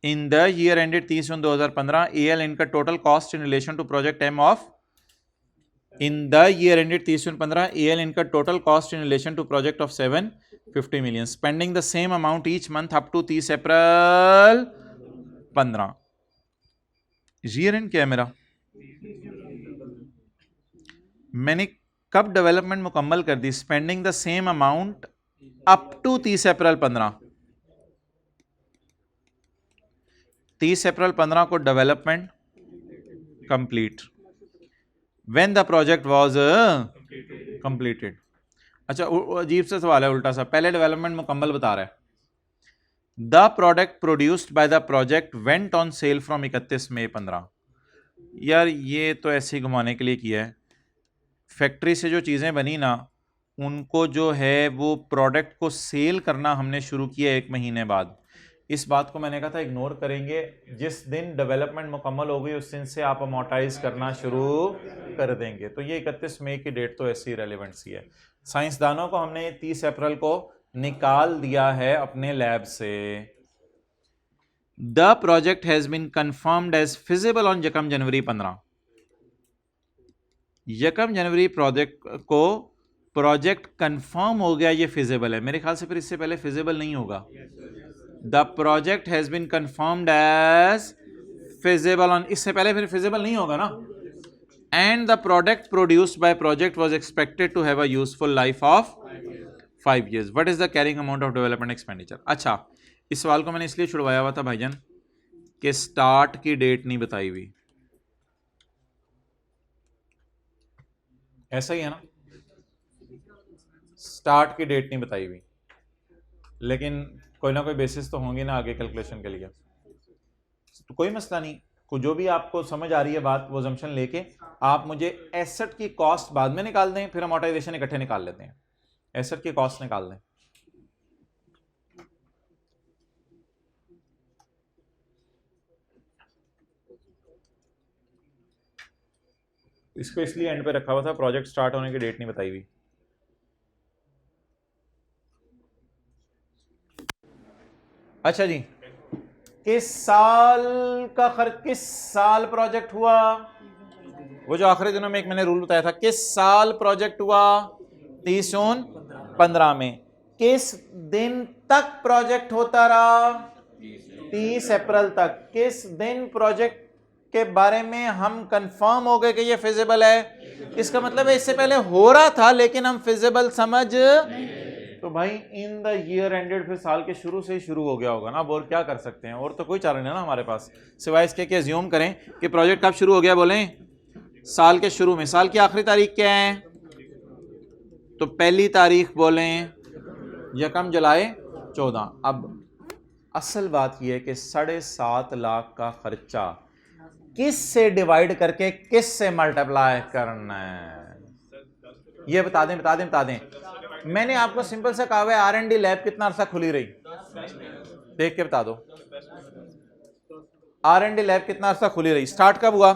in the year ended 30 June 2015। L incurred total cost in relation to project M of in the year ended 30 June 15। L incurred total cost in relation to project of 750 million, spending the same amount each month up to 30 April 15। Year end क्या है मेरा? मैंने कब development मुकम्मल कर दी? Spending the same amount up to 30 April 15। 30 April 15 को development complete, when the project was completed. अच्छा, अजीब सा सवाल है, उल्टा सा। पहले डेवलपमेंट मुकम्मल बता रहा है। The product produced by the project went on sale from 31 मई 15। यार ये तो ऐसे ही घुमाने के लिए किया है। फैक्ट्री से जो चीज़ें बनी ना, उनको जो है वो प्रोडक्ट को सेल करना हमने शुरू किया 1 महीने बाद। इस बात को मैंने कहा था इग्नोर करेंगे। जिस दिन डेवलपमेंट मुकम्मल हो गई उस दिन से आप अमोर्टाइज करना शुरू कर देंगे। तो ये 31 मई की डेट तो ऐसी रेलिवेंट सी है। साइंसदानों को हमने 30 अप्रैल को निकाल दिया है अपने लैब से। The project has been confirmed as feasible on 1 January 15। 1 जनवरी को प्रोजेक्ट कंफर्म हो गया, ये फिजिबल है। मेरे ख्याल से फिर इससे पहले फिजिबल नहीं होगा। The project has been confirmed as feasible on, इससे पहले फिर फिजिबल नहीं होगा ना। And the product produced by project was expected to have a useful life of 5 years। What is the carrying amount of development expenditure? अच्छा, इस सवाल को मैंने इसलिए छुड़वाया हुआ था भाईजान कि स्टार्ट की डेट नहीं बताई हुई। ऐसा ही है ना, स्टार्ट की डेट नहीं बताई हुई, लेकिन कोई ना कोई बेसिस तो होंगे ना आगे कैलकुलेशन के लिए। तो कोई मसला नहीं, जो भी आपको समझ आ रही है बात, वो जम्पशन लेके आप मुझे एसेट की कॉस्ट बाद में निकाल दें, फिर अमोर्टाइजेशन इकट्ठे निकाल लेते हैं। एसेट की कॉस्ट निकाल दें। इसको इसलिए एंड पे रखा हुआ था, प्रोजेक्ट स्टार्ट होने की डेट नहीं बताई हुई। अच्छा जी, किस साल प्रोजेक्ट हुआ? वो जो आखिरी दिनों में एक मैंने रूल बताया था, किस साल प्रोजेक्ट हुआ? 30 जून 15 में। किस दिन तक प्रोजेक्ट होता रहा? 30 अप्रैल तक। किस दिन प्रोजेक्ट के बारे में हम कंफर्म हो गए कि ये फिजिबल है? इसका मतलब है इससे पहले हो रहा था लेकिन हम फिजिबल समझ। तो भाई इन द ईयर एंडेड फिर साल के शुरू से ही शुरू हो गया होगा ना। अब और क्या कर सकते हैं? और तो कोई चारा नहीं ना हमारे पास, सिवाय इसके कि अज्यूम करें कि प्रोजेक्ट कब शुरू हो गया। बोलें साल के शुरू में। साल की आखिरी तारीख क्या है? तो पहली तारीख बोलें 1 जुलाई 14। अब असल बात यह है कि 7.5 लाख का खर्चा किस से डिवाइड करके किस से मल्टीप्लाई करना है, ये बता दें। मैंने आपको सिंपल सा कहा है R&D लैब कितना अर्सा खुली रही, देख के बता दो। R&D लैब कितना अर्सा खुली रही? स्टार्ट कब हुआ?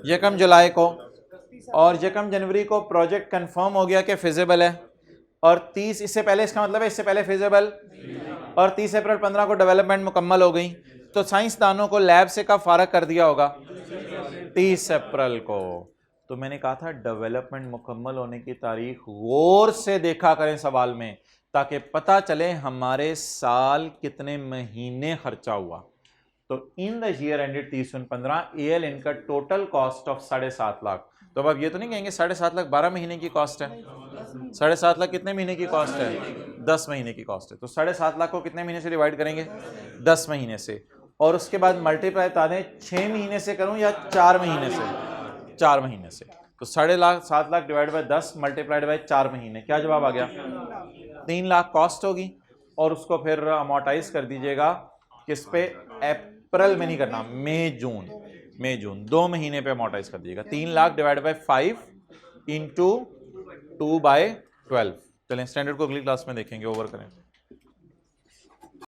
1 जुलाई को। और 1 जनवरी को प्रोजेक्ट कंफर्म हो गया कि फिजिबल है। और 30 इससे पहले, इसका मतलब है इससे पहले फिजिबल। और 30 अप्रैल 15 को डेवलपमेंट मुकम्मल हो गई। तो साइंसदानों को लैब से कब फारग कर दिया होगा? 30 अप्रैल को। तो मैंने कहा था डेवलपमेंट मुकम्मल होने की तारीख गौर से देखा करें सवाल में, ताकि पता चले हमारे साल कितने महीने खर्चा हुआ। तो इन the year ended 30 June 15 L incurred total cost of 7.5 lakh. तो अब आप ये तो नहीं कहेंगे 7.5 लाख 12 महीने की कॉस्ट है। 7.5 लाख कितने महीने की कॉस्ट है? 10 महीने की कॉस्ट है। तो 7.5 लाख को कितने महीने से डिवाइड करेंगे? 10 महीने से। और उसके बाद मल्टीप्लाई बता दें 6 महीने से करूं या 4 महीने से? 4 महीने से। तो 7.5 lakh divide by 10 multiplied by 4 महीने, क्या जवाब आ गया? 3 लाख कॉस्ट होगी और उसको फिर अमोर्टाइज कर दीजिएगा किस पे? अप्रैल में नहीं करना, मई जून 2 महीने पे अमोर्टाइज कर दीजिएगा। 3 लाख डिवाइड बाय 5 इंटू 2/12। चलें स्टैंडर्ड को अगली क्लास में देखेंगे, ओवर करें।